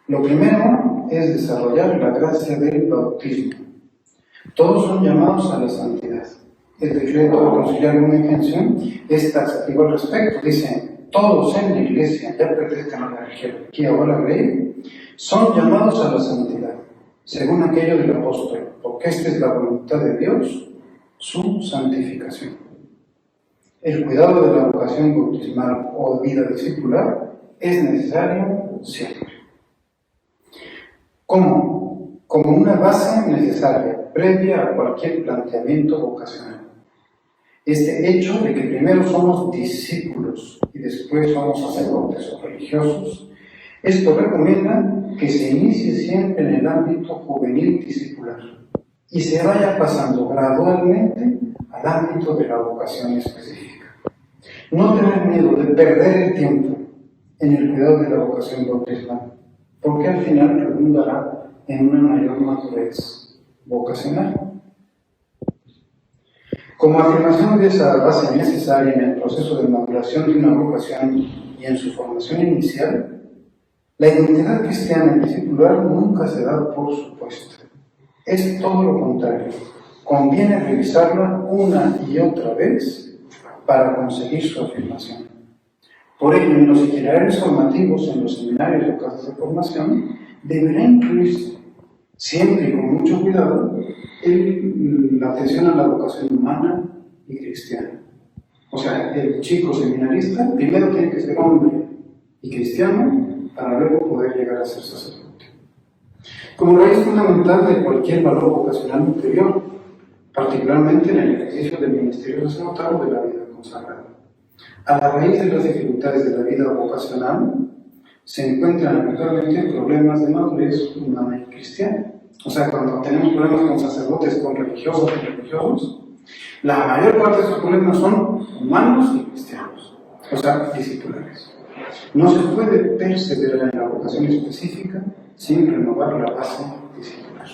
Lo primero es desarrollar la gracia del bautismo. Todos son llamados a la santidad. El decreto conciliar una intención es taxativo al respecto. Dice, todos en la iglesia, ya pertenezcan a la jerarquía o a la ley, son llamados a la santidad, según aquello del apóstol, porque esta es la voluntad de Dios, su santificación. El cuidado de la vocación bautismal o vida discipular es necesario siempre. ¿Cómo? Como una base necesaria, previa a cualquier planteamiento vocacional. Este hecho de que primero somos discípulos y después somos sacerdotes o religiosos, esto recomienda que se inicie siempre en el ámbito juvenil discipular y se vaya pasando gradualmente al ámbito de la vocación específica. No tener miedo de perder el tiempo en el cuidado de la vocación bautismal, porque al final redundará en una mayor madurez vocacional. Como afirmación de esa base necesaria en el proceso de maduración de una vocación y en su formación inicial, la identidad cristiana y discipular nunca se da por supuesto. Es todo lo contrario. Conviene revisarla una y otra vez para conseguir su afirmación. Por ello, en los itinerarios formativos, en los seminarios o casas de formación, deberá incluirse, siempre y con mucho cuidado, la atención a la vocación humana y cristiana. O sea, el chico seminarista primero tiene que ser hombre y cristiano para luego poder llegar a ser sacerdote. Como raíz fundamental de cualquier valor vocacional ulterior, particularmente en el ejercicio del ministerio sacerdotal o de la vida consagrada. A la raíz de las dificultades de la vida vocacional se encuentran actualmente problemas de madurez humana y cristiana. O sea, cuando tenemos problemas con sacerdotes, con religiosos y religiosos, la mayor parte de esos problemas son humanos y cristianos, o sea, discipulares. No se puede perseverar en la vocación específica sin renovar la base discipular.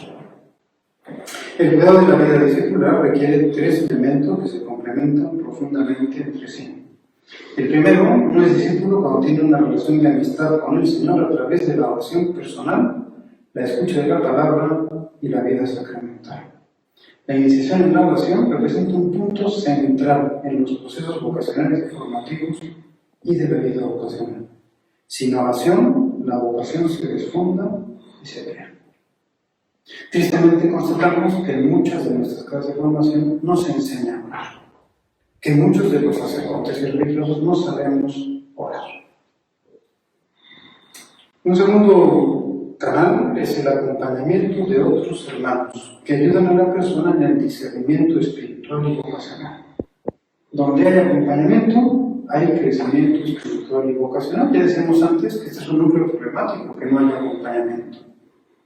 El cuidado de la vida discipular requiere tres elementos que se complementan profundamente entre sí. El primero, uno es discípulo cuando tiene una relación de amistad con el Señor a través de la oración personal, la escucha de la palabra y la vida sacramental. La iniciación en la oración representa un punto central en los procesos vocacionales y formativos y de la vida vocacional. Sin oración, la vocación se desfonda y se pierde. Tristemente constatamos que en muchas de nuestras casas de formación no se enseña a orar, que muchos de los sacerdotes y religiosos no sabemos orar. Un segundo canal es el acompañamiento de otros hermanos que ayudan a la persona en el discernimiento espiritual y vocacional. Donde hay acompañamiento, hay crecimiento espiritual y vocacional. Ya decíamos antes que este es un núcleo problemático, que no hay acompañamiento.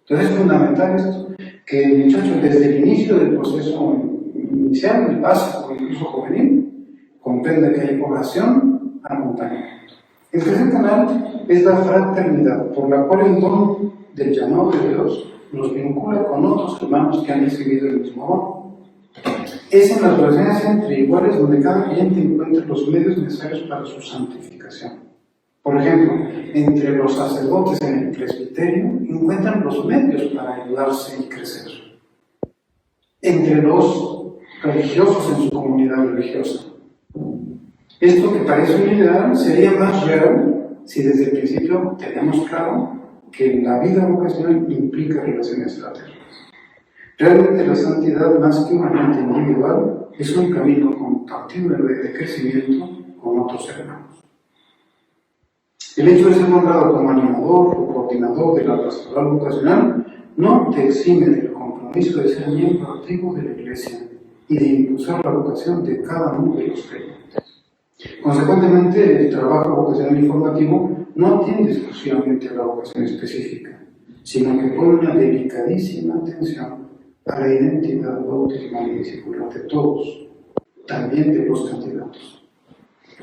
Entonces es fundamental esto, que el muchacho desde el inicio del proceso inicial, el básico, incluso juvenil, comprenda que hay oración, acompañamiento. El tercer canal es la fraternidad, por la cual el don del llamado de Dios nos vincula con otros hermanos que han recibido el mismo don. Es en las relaciones entre iguales donde cada cliente encuentra los medios necesarios para su santificación. Por ejemplo, entre los sacerdotes en el presbiterio encuentran los medios para ayudarse y crecer. Entre los religiosos en su comunidad religiosa. Esto que parece un ideal sería más real si desde el principio tenemos claro que la vida vocacional implica relaciones fraternas. Realmente la santidad, más que una mente individual, es un camino compartido de crecimiento con otros hermanos. El hecho de ser nombrado como animador o coordinador de la pastoral vocacional no te exime del compromiso de ser miembro activo de la Iglesia y de impulsar la vocación de cada uno de los creyentes. Consecuentemente, el trabajo vocacional y formativo no atiende exclusivamente a la vocación específica, sino que pone una delicadísima atención a la identidad bautismal y discipular de todos, también de los candidatos.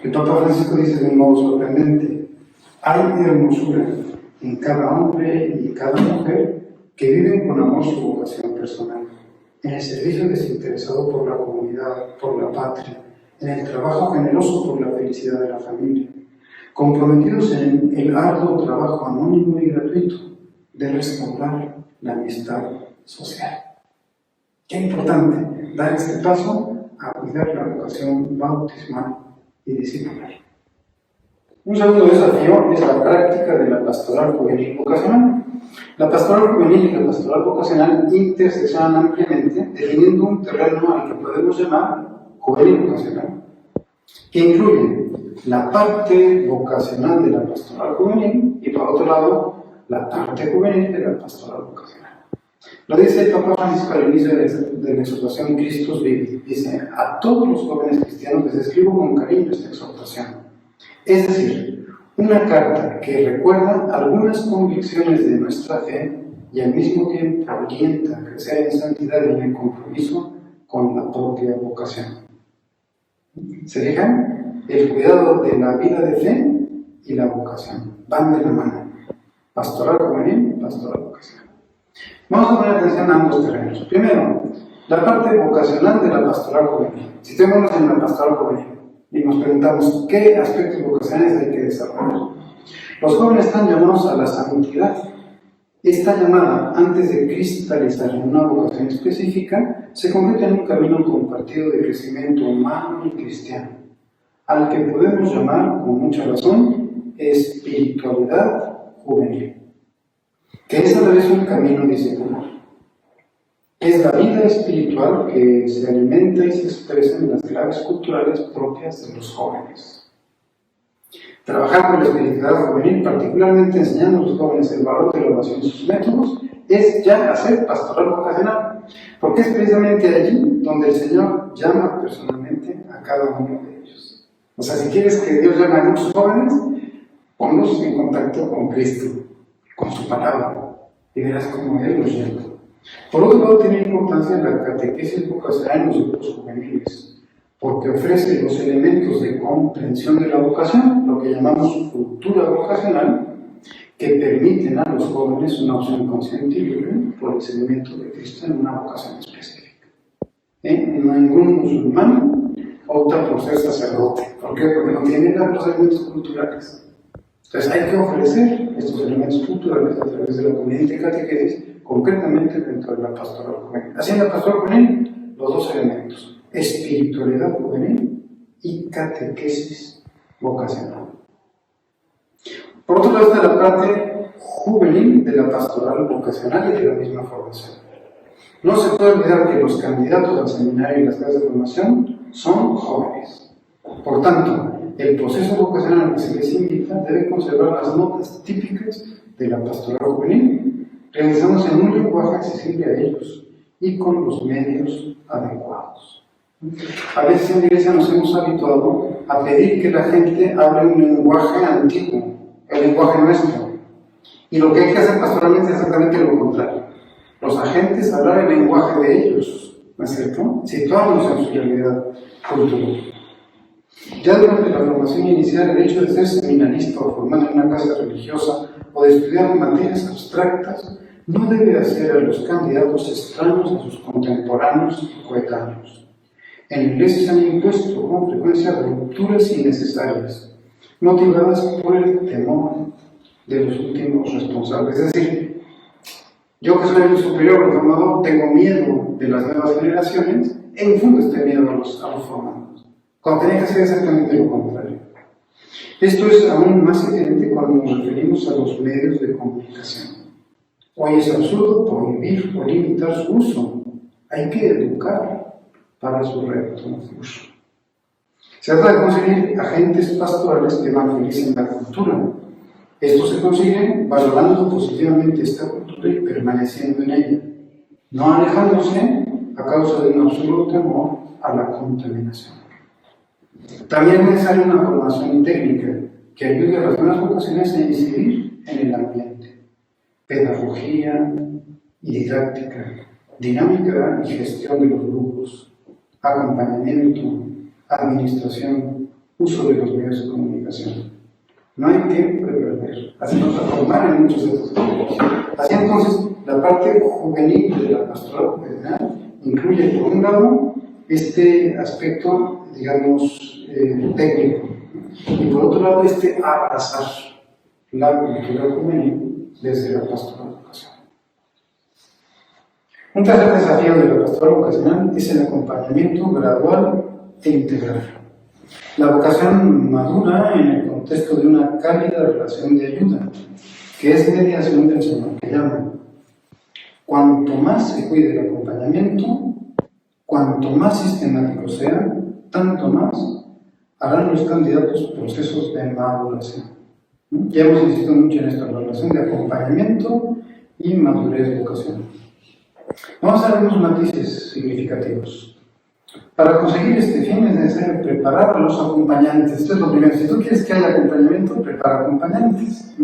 El Papa Francisco dice de un modo sorprendente: hay hermosura en cada hombre y cada mujer que viven con amor su vocación personal, en el servicio desinteresado por la comunidad, por la patria, en el trabajo generoso por la felicidad de la familia, comprometidos en el arduo trabajo anónimo y gratuito de restaurar la amistad social. Qué importante dar este paso a cuidar la vocación bautismal y discipular. Un segundo desafío es la práctica de la pastoral juvenil vocacional. La pastoral juvenil y la pastoral vocacional interseccionan ampliamente, definiendo un terreno al que podemos llamar juvenil vocacional, que incluye la parte vocacional de la pastoral juvenil y, por otro lado, la parte juvenil de la pastoral vocacional. Lo dice el Papa Francisco al inicio de la exhortación Christus Vivit. Dice: a todos los jóvenes cristianos les escribo con cariño esta exhortación. Es decir, una carta que recuerda algunas convicciones de nuestra fe y al mismo tiempo orienta a crecer en santidad y en compromiso con la propia vocación. ¿Se fijan? El cuidado de la vida de fe y la vocación van de la mano. Pastoral juvenil, pastoral vocacional. Vamos a poner atención a ambos terrenos. Primero, la parte vocacional de la pastoral juvenil. Situémonos en la pastoral juvenil y nos preguntamos qué aspectos vocacionales hay que desarrollar. Los jóvenes están llamados a la santidad. Esta llamada, antes de cristalizar en una vocación específica, se convierte en un camino compartido de crecimiento humano y cristiano. al que podemos llamar, con mucha razón, espiritualidad juvenil, que es a la vez un camino discipular. Es la vida espiritual que se alimenta y se expresa en las claves culturales propias de los jóvenes. Trabajar con la espiritualidad juvenil, particularmente enseñando a los jóvenes el valor de la oración y sus métodos, es ya hacer pastoral vocacional, porque es precisamente allí donde el Señor llama personalmente a cada uno de ellos. O sea, si quieres que Dios llame a muchos jóvenes, ponlos en contacto con Cristo, con su palabra, y verás cómo Él los llama. Por otro lado, tiene importancia la catequesis vocacional en los grupos juveniles, porque ofrece los elementos de comprensión de la vocación, lo que llamamos cultura vocacional, que permiten a los jóvenes una opción consciente y libre por el seguimiento de Cristo en una vocación específica. Ningún musulmán opta por ser sacerdote. ¿Por qué? Porque no tiene los elementos culturales. Entonces hay que ofrecer estos elementos culturales a través de la comunidad de catequesis, concretamente dentro de la pastoral juvenil. Así en la pastoral juvenil, los dos elementos, espiritualidad juvenil y catequesis vocacional. Por otro lado está la parte juvenil de la pastoral vocacional y de la misma formación. No se puede olvidar que los candidatos al seminario y las clases de formación son jóvenes. Por tanto, el proceso vocacional al que se les invita debe conservar las notas típicas de la pastoral juvenil, realizándose en un lenguaje accesible a ellos y con los medios adecuados. A veces en la iglesia nos hemos habituado a pedir que la gente hable un lenguaje antiguo, el lenguaje nuestro. Y lo que hay que hacer pastoralmente es exactamente lo contrario. Los agentes hablar el lenguaje de ellos, ¿no es cierto? Situarnos en su realidad cultural. Ya durante la formación inicial, el hecho de ser seminarista o formado en una casa religiosa o de estudiar materias abstractas no debe hacer a los candidatos extraños a sus contemporáneos y coetáneos. En la iglesia se han impuesto con frecuencia rupturas innecesarias, motivadas por el temor de los últimos responsables. Es decir, yo que soy el superior, el formador, tengo miedo de las nuevas generaciones e infundo este miedo a los formados, cuando tenía que hacer exactamente lo contrario. Esto es aún más evidente cuando nos referimos a los medios de comunicación. Hoy es absurdo prohibir o limitar su uso. Hay que educar para su recto uso. Se trata de conseguir agentes pastorales que evangelicen la cultura. Esto se consigue valorando positivamente esta cultura y permaneciendo en ella, no alejándose a causa de un absoluto temor a la contaminación. También es necesaria una formación técnica que ayude a las nuevas vocaciones a incidir en el ambiente. Pedagogía y didáctica, dinámica y gestión de los grupos, acompañamiento, administración, uso de los medios de comunicación. No hay tiempo de perder, así nos va a formar en muchos de estos campos. Así entonces, la parte juvenil de la pastoral juvenil incluye, por un lado, este aspecto, digamos, técnico, y por otro lado, abrazar la cultura juvenil desde la pastoral vocacional. Un tercer desafío de la pastoral vocacional es el acompañamiento gradual e integral. La vocación madura en el contexto de una cálida relación de ayuda, que es mediación del Señor que llama. Cuanto más se cuide el acompañamiento, cuanto más sistemático sea, tanto más harán los candidatos procesos de maduración. Ya hemos insistido mucho en esta relación de acompañamiento y madurez vocacional. Vamos a ver unos matices significativos. Para conseguir este fin es necesario preparar a los acompañantes. Esto es lo primero. Si tú quieres que haya acompañamiento, prepara acompañantes.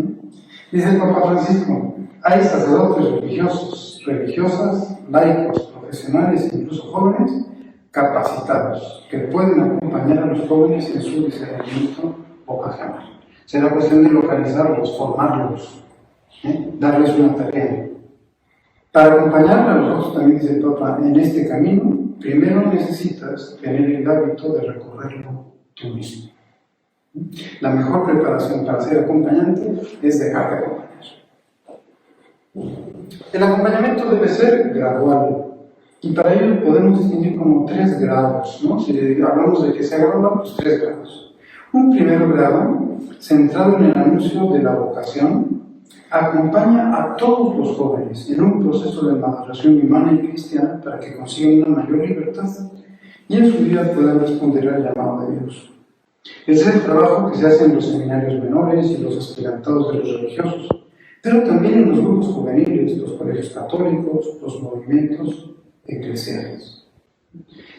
Dice el Papa Francisco, hay sacerdotes religiosos, religiosas, laicos, profesionales e incluso jóvenes capacitados que pueden acompañar a los jóvenes en su discernimiento vocacional. Será cuestión de localizarlos, formarlos, darles una tarea. Para acompañar a los otros, también dice el Papa, en este camino, primero necesitas tener el hábito de recorrerlo tú mismo. La mejor preparación para ser acompañante es dejarte acompañar. El acompañamiento debe ser gradual, y para ello podemos distinguir como 3 grados, ¿no? Si hablamos de que sea gradual, pues 3 grados. Un primer grado, centrado en el anuncio de la vocación, acompaña a todos los jóvenes en un proceso de maduración humana y cristiana para que consigan una mayor libertad y en su vida puedan responder al llamado de Dios. Ese es el trabajo que se hace en los seminarios menores y los aspirantados de los religiosos, pero también en los grupos juveniles, los colegios católicos, los movimientos eclesiales.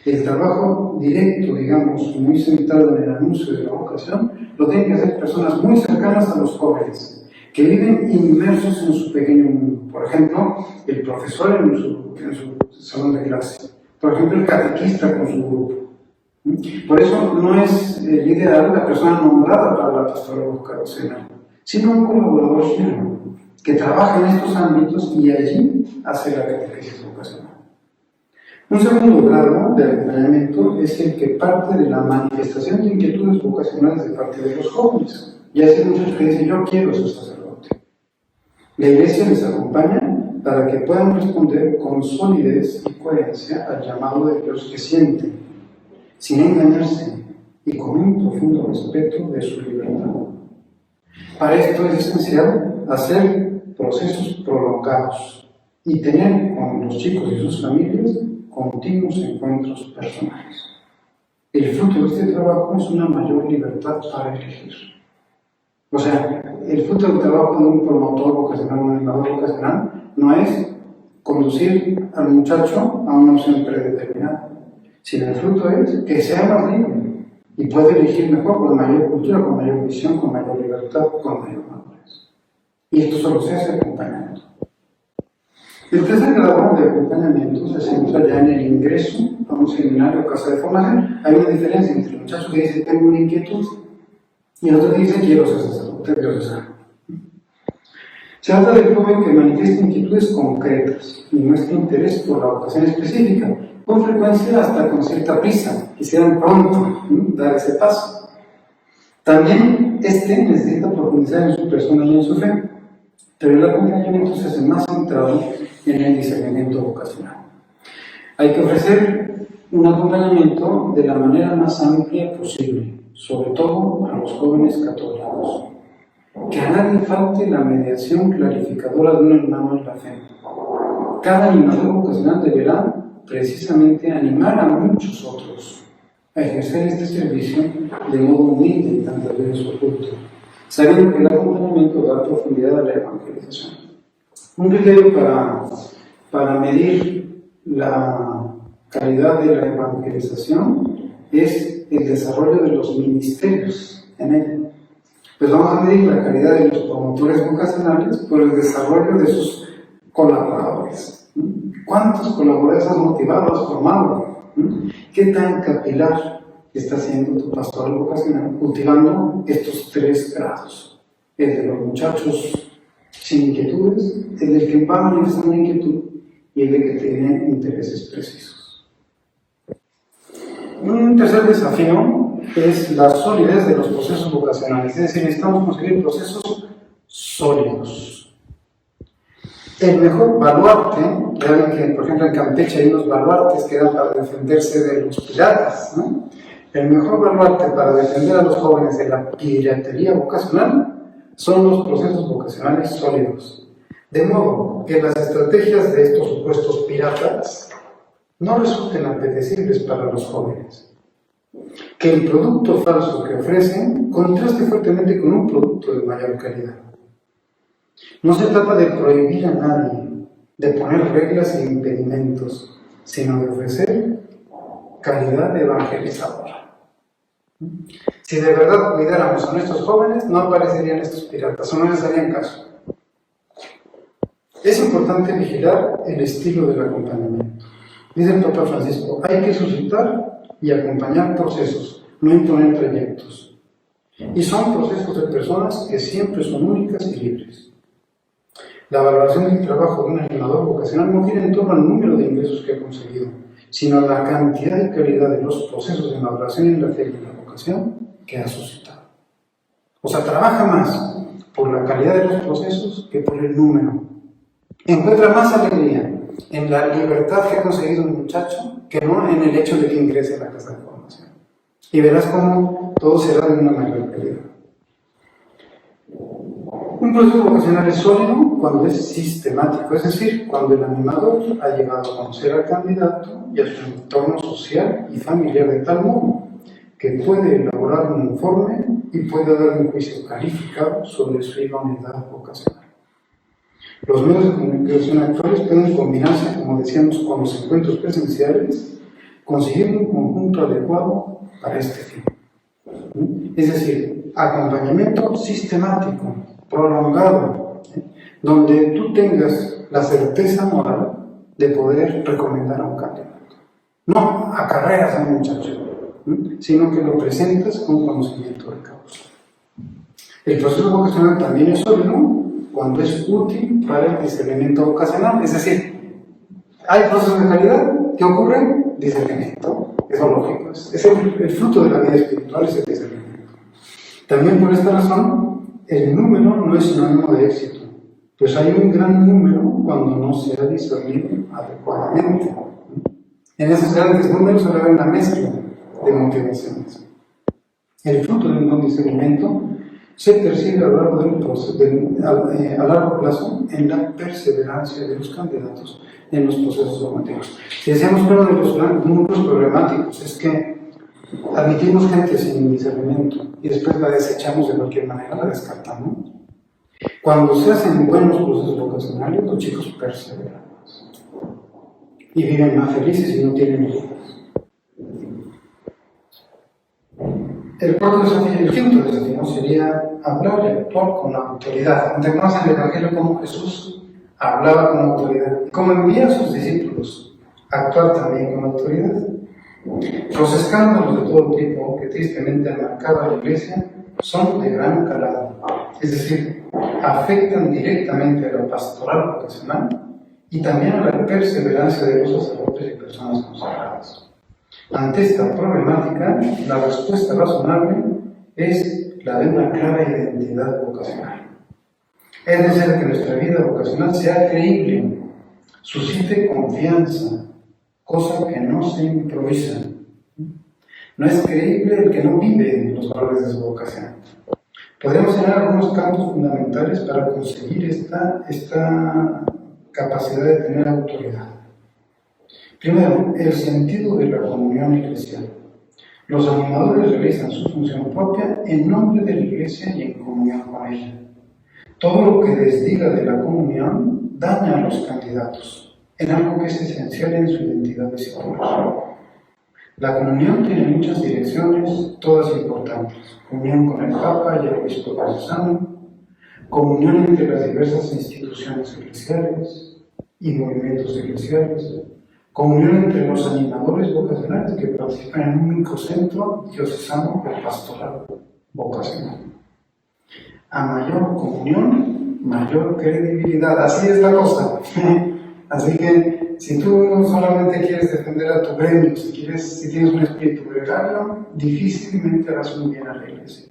El trabajo directo, digamos, muy centrado en el anuncio de la vocación, lo tienen que hacer personas muy cercanas a los jóvenes, que viven inmersos en su pequeño mundo. Por ejemplo, el profesor en su salón de clase. Por ejemplo, el catequista con su grupo. Por eso no es el ideal la persona nombrada para la pastoral vocacional, sino un colaborador fiel que trabaja en estos ámbitos y allí hace la catequesis vocacional. Un segundo grado de acompañamiento es el que parte de la manifestación de inquietudes vocacionales de parte de los jóvenes. Y así muchos que dicen, yo quiero ser sacerdote. La Iglesia les acompaña para que puedan responder con solidez y coherencia al llamado de Dios que sienten, sin engañarse y con un profundo respeto de su libertad. Para esto es esencial hacer procesos prolongados y tener con los chicos y sus familias continuos encuentros personales. El fruto de este trabajo es una mayor libertad para elegir. O sea, el fruto del trabajo de un promotor vocacional, un animador vocacional, no es conducir al muchacho a una opción predeterminada, sino el fruto es que sea más libre y puede elegir mejor, con mayor cultura, con mayor visión, con mayor libertad, con mayor madurez. Y esto solo se hace acompañamiento. El tercer grado de acompañamiento se centra ya en el ingreso a un seminario o casa de formación. Hay una diferencia entre el muchacho que dice tengo una inquietud y el otro que dice quiero ser sacerdote, diocesano. Se trata del joven que manifiesta inquietudes concretas y muestra interés por la vocación específica, con frecuencia hasta con cierta prisa, quisieran pronto dar ese paso. También necesita profundizar en su persona y en su fe, pero el acompañamiento se hace más centrado en el discernimiento vocacional. Hay que ofrecer un acompañamiento de la manera más amplia posible, sobre todo a los jóvenes católicos. Que a nadie falte la mediación clarificadora de un hermano en la fe. Cada animador vocacional deberá precisamente animar a muchos otros a ejercer este servicio de modo humilde y tantas veces oculto, sabiendo que el acompañamiento da profundidad a la evangelización. Un criterio para medir la calidad de la evangelización es el desarrollo de los ministerios en ella. Pues vamos a medir la calidad de los promotores vocacionales por el desarrollo de sus colaboradores. ¿Cuántos colaboradores has motivado, has formado? ¿Qué tan capilar está haciendo tu pastoral vocacional cultivando estos tres grados? El de los muchachos sin inquietudes, el del que va a manifestar una inquietud y el de que tiene intereses precisos. Un tercer desafío es la solidez de los procesos vocacionales, es decir, necesitamos conseguir procesos sólidos. El mejor baluarte, ya ven que por ejemplo en Campeche hay unos baluartes que eran para defenderse de los piratas, ¿no? El mejor baluarte para defender a los jóvenes de la piratería vocacional son los procesos vocacionales sólidos. De modo que las estrategias de estos supuestos piratas no resulten apetecibles para los jóvenes. Que el producto falso que ofrecen contraste fuertemente con un producto de mayor calidad. No se trata de prohibir a nadie, de poner reglas e impedimentos, sino de ofrecer calidad evangelizadora. Si de verdad cuidáramos a nuestros jóvenes, no aparecerían estos piratas, o no les harían caso. Es importante vigilar el estilo del acompañamiento. Dice el Papa Francisco, hay que suscitar y acompañar procesos, no imponer trayectos. Y son procesos de personas que siempre son únicas y libres. La valoración del trabajo de un animador vocacional no gira en torno al número de ingresos que ha conseguido, sino a la cantidad y calidad de los procesos de maduración en la fe y en la vocación que ha suscitado. O sea, trabaja más por la calidad de los procesos que por el número. Encuentra más alegría en la libertad que ha conseguido un muchacho que no en el hecho de que ingrese a la casa de formación. Y verás cómo todo será de una mayor calidad. Un proceso vocacional es sólido cuando es sistemático, es decir, cuando el animador ha llegado a conocer al candidato y a su entorno social y familiar de tal modo que puede elaborar un informe y puede dar un juicio calificado sobre su idoneidad vocacional. Los medios de comunicación actuales pueden combinarse, como decíamos, con los encuentros presenciales, consiguiendo un conjunto adecuado para este fin. Es decir, acompañamiento sistemático, prolongado, donde tú tengas la certeza moral de poder recomendar a un candidato. No acarreas a un muchacho, sino que lo presentas con conocimiento de causa. El proceso vocacional también es sólido cuando es útil para el discernimiento vocacional, es decir, hay procesos de calidad que ocurren discernimiento, es lógico, es el fruto de la vida espiritual, es el discernimiento. También por esta razón, el número no es sinónimo de éxito, pues hay un gran número cuando no se ha discernido adecuadamente. En esos grandes números suele haber una mezcla de motivaciones. El fruto de un buen discernimiento se percibe a lo largo del proceso, a largo plazo en la perseverancia de los candidatos en los procesos formativos. Si decíamos que uno de los núcleos problemáticos es que admitimos gente sin discernimiento y después la desechamos de cualquier manera, la descartamos. Cuando se hacen buenos procesos vocacionales, los chicos perseveran y viven más felices y no tienen hijos. El quinto desafío sería hablar y actuar con autoridad. Entendemos en el Evangelio cómo Jesús hablaba con autoridad y cómo envía a sus discípulos a actuar también con autoridad. Los escándalos de todo tipo que tristemente han marcado a la Iglesia son de gran calado, es decir, afectan directamente a la pastoral vocacional y también a la perseverancia de los sacerdotes y personas consagradas. Ante esta problemática, la respuesta razonable es la de una clara identidad vocacional. Es necesario que nuestra vida vocacional sea creíble, suscite confianza, cosa que no se improvisa. No es creíble el que no vive los valores de su vocación. Podemos tener algunos campos fundamentales para conseguir esta capacidad de tener autoridad. Primero, el sentido de la comunión eclesial. Los animadores realizan su función propia en nombre de la Iglesia y en comunión con ella. Todo lo que les diga de la comunión daña a los candidatos en algo que es esencial en su identidad discipular. La comunión tiene muchas direcciones, todas importantes. Comunión con el Papa y el Obispo diocesano, comunión entre las diversas instituciones eclesiales y movimientos eclesiales, comunión entre los animadores vocacionales que participan en un único centro diocesano de pastoral vocacional. A mayor comunión, mayor credibilidad. Así es la cosa. Así que si tú no solamente quieres defender a tu gremio, si tienes un espíritu gregario, difícilmente harás un bien a la Iglesia.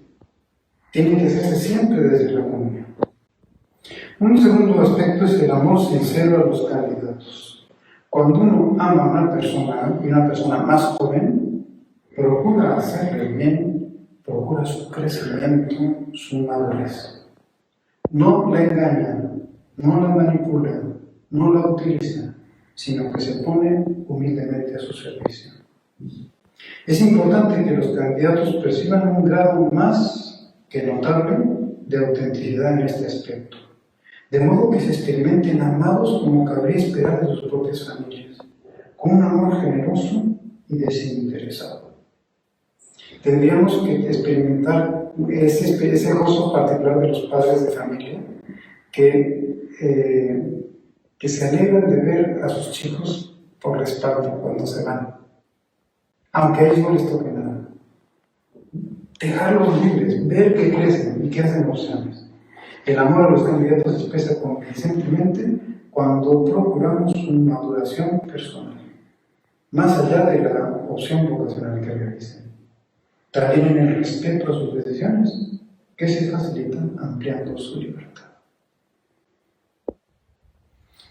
Tiene que hacerse siempre desde la comunión. Un segundo aspecto es el amor sincero a los candidatos. Cuando uno ama a una persona, y una persona más joven, procura hacerle bien, procura su crecimiento, su madurez. No la engaña, no la manipula, no la utiliza, sino que se pone humildemente a su servicio. Es importante que los candidatos perciban un grado más que notable de autenticidad en este aspecto, de modo que se experimenten amados como cabría esperar de sus propias familias, con un amor generoso y desinteresado. Tendríamos que experimentar ese gozo particular de los padres de familia que se alegran de ver a sus chicos por la espalda cuando se van, aunque a ellos no les toque nada. Dejarlos libres, ver que crecen y que hacen opciones. El amor a los candidatos se expresa convincentemente cuando procuramos una maduración personal, más allá de la opción vocacional que realicen. También en el respeto a sus decisiones, que se facilitan ampliando su libertad.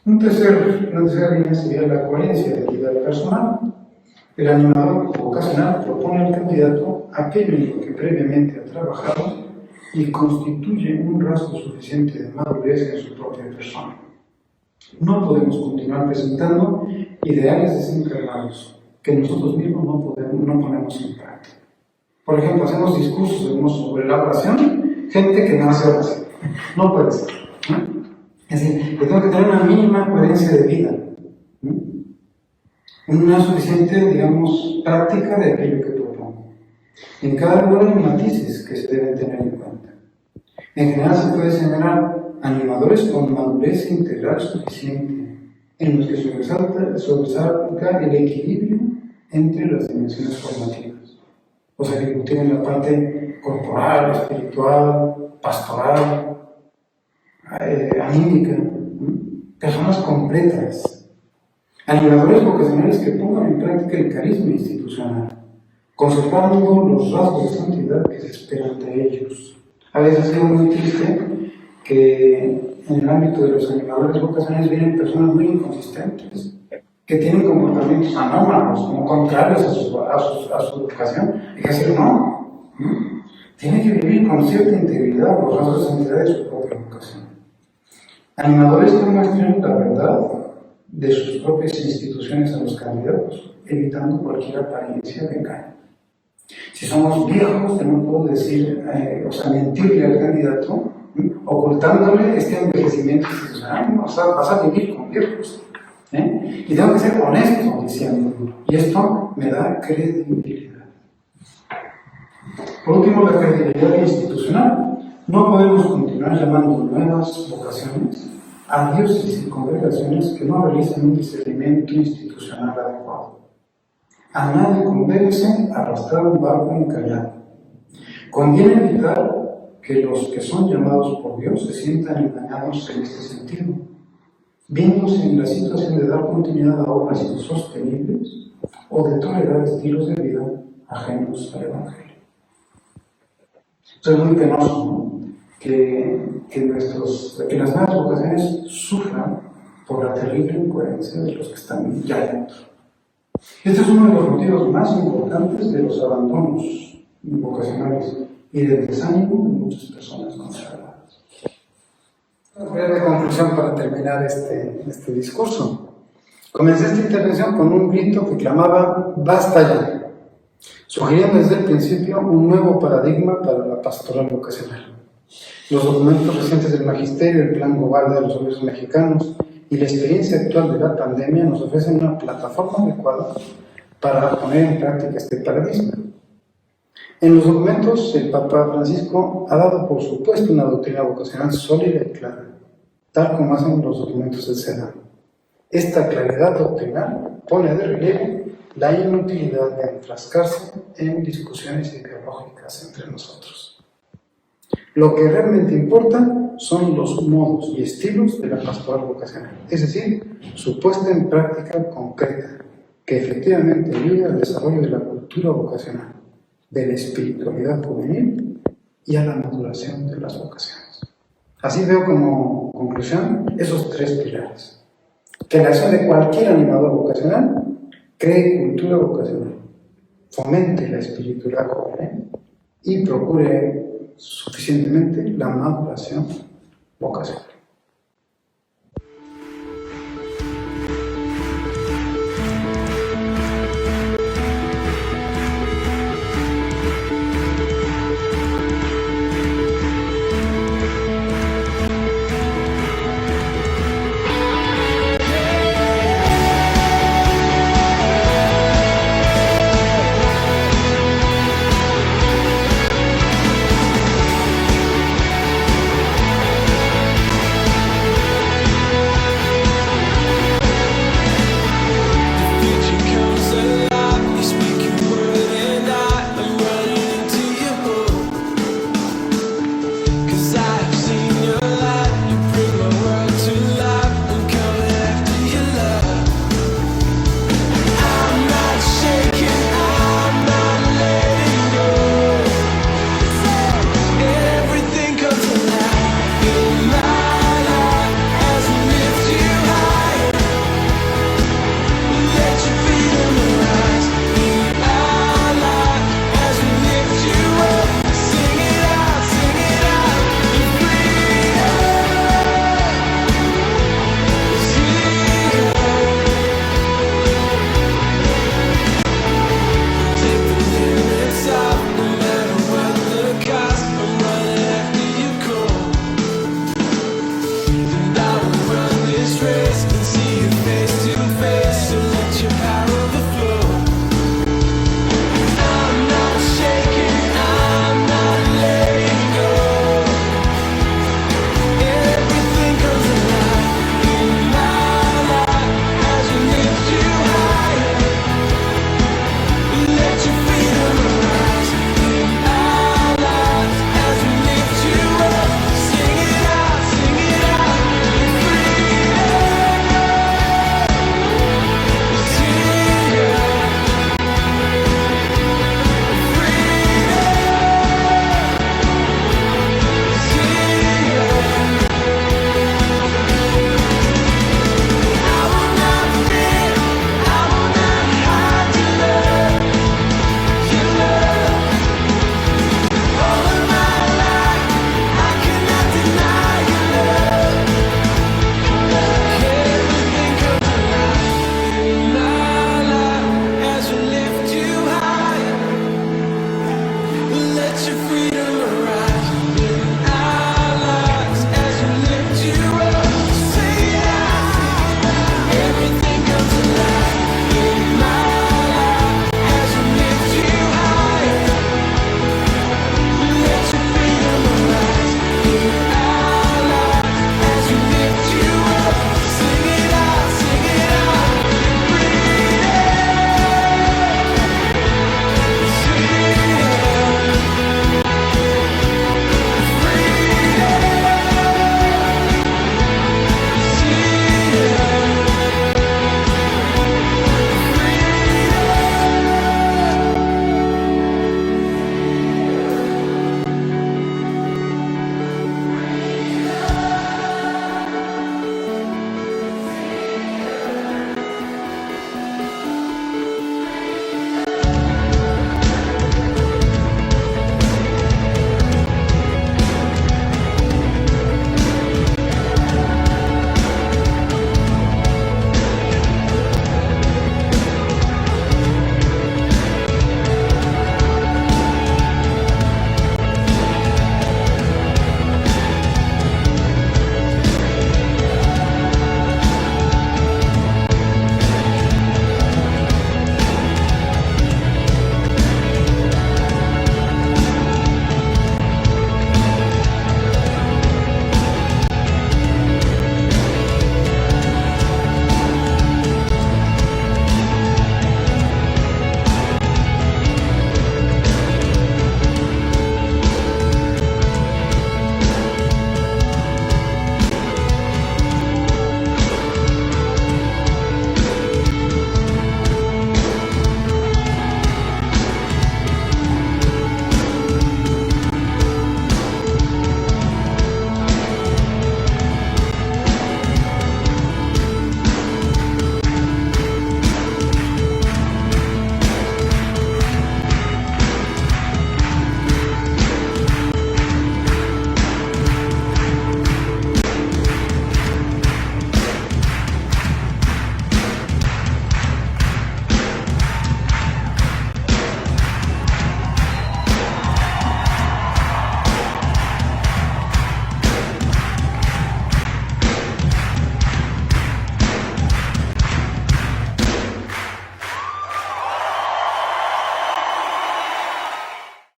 Una tercera línea sería la coherencia de vida personal, El animador vocacional propone al candidato aquello en lo que previamente ha trabajado y constituye un rasgo suficiente de madurez en su propia persona. No podemos continuar presentando ideales desencarnados que nosotros mismos no ponemos en práctica. Por ejemplo, hacemos discursos sobre la oración, gente que no hace oración. No puede ser. ¿No? Es decir, que tengo que tener una mínima coherencia de vida. ¿No? Una suficiente, digamos, práctica de aquello que propongo. En cada lugar hay matices que se deben tener en cuenta. En general se puede señalar animadores con madurez integral suficiente, en los que sobresalga el equilibrio entre las dimensiones formativas. O sea, que tienen la parte corporal, espiritual, pastoral, anímica, personas completas. Animadores vocacionales que pongan en práctica el carisma institucional, conservando los rasgos de santidad que se esperan de ellos. A veces ha sido muy triste que en el ámbito de los animadores vocacionales vienen personas muy inconsistentes, que tienen comportamientos anómalos, como contrarios a su vocación. Hay que decir, no. Tiene que vivir con cierta integridad los rasgos de santidad de su propia vocación. Animadores que muestren la verdad de sus propias instituciones a los candidatos, evitando cualquier apariencia de engaño. Si somos viejos, yo no puedo decir, mentirle al candidato, ocultándole este envejecimiento institucional, o sea, vas a vivir con viejos. Y tengo que ser honesto diciéndolo, y esto me da credibilidad. Por último, la credibilidad institucional. No podemos continuar llamando nuevas vocaciones a diócesis y congregaciones que no realizan un discernimiento institucional adecuado. A nadie convence arrastrar un barco encallado. Conviene evitar que los que son llamados por Dios se sientan engañados en este sentido, viéndose en la situación de dar continuidad a obras insostenibles o de tolerar estilos de vida ajenos al Evangelio. Esto es muy penoso, ¿no? Que las nuevas vocaciones sufran por la terrible incoherencia de los que están ya dentro. Este es uno de los motivos más importantes de los abandonos vocacionales y del desánimo de muchas personas consagradas. Una breve conclusión para terminar este discurso. Comencé esta intervención con un grito que clamaba ¡basta ya!, sugiriendo desde el principio un nuevo paradigma para la pastoral vocacional. Los documentos recientes del Magisterio, el Plan Global de los Obispos Mexicanos y la experiencia actual de la pandemia nos ofrecen una plataforma adecuada para poner en práctica este paradigma. En los documentos, el Papa Francisco ha dado por supuesto una doctrina vocacional sólida y clara, tal como hacen los documentos del Senado. Esta claridad doctrinal pone de relieve la inutilidad de enfrascarse en discusiones ideológicas entre nosotros. Lo que realmente importa son los modos y estilos de la pastoral vocacional, es decir, su puesta en práctica concreta, que efectivamente ayude al desarrollo de la cultura vocacional, de la espiritualidad juvenil y a la maduración de las vocaciones. Así veo como conclusión esos tres pilares. Que la acción de cualquier animador vocacional cree cultura vocacional, fomente la espiritualidad juvenil y procure suficientemente la maduración vocacional.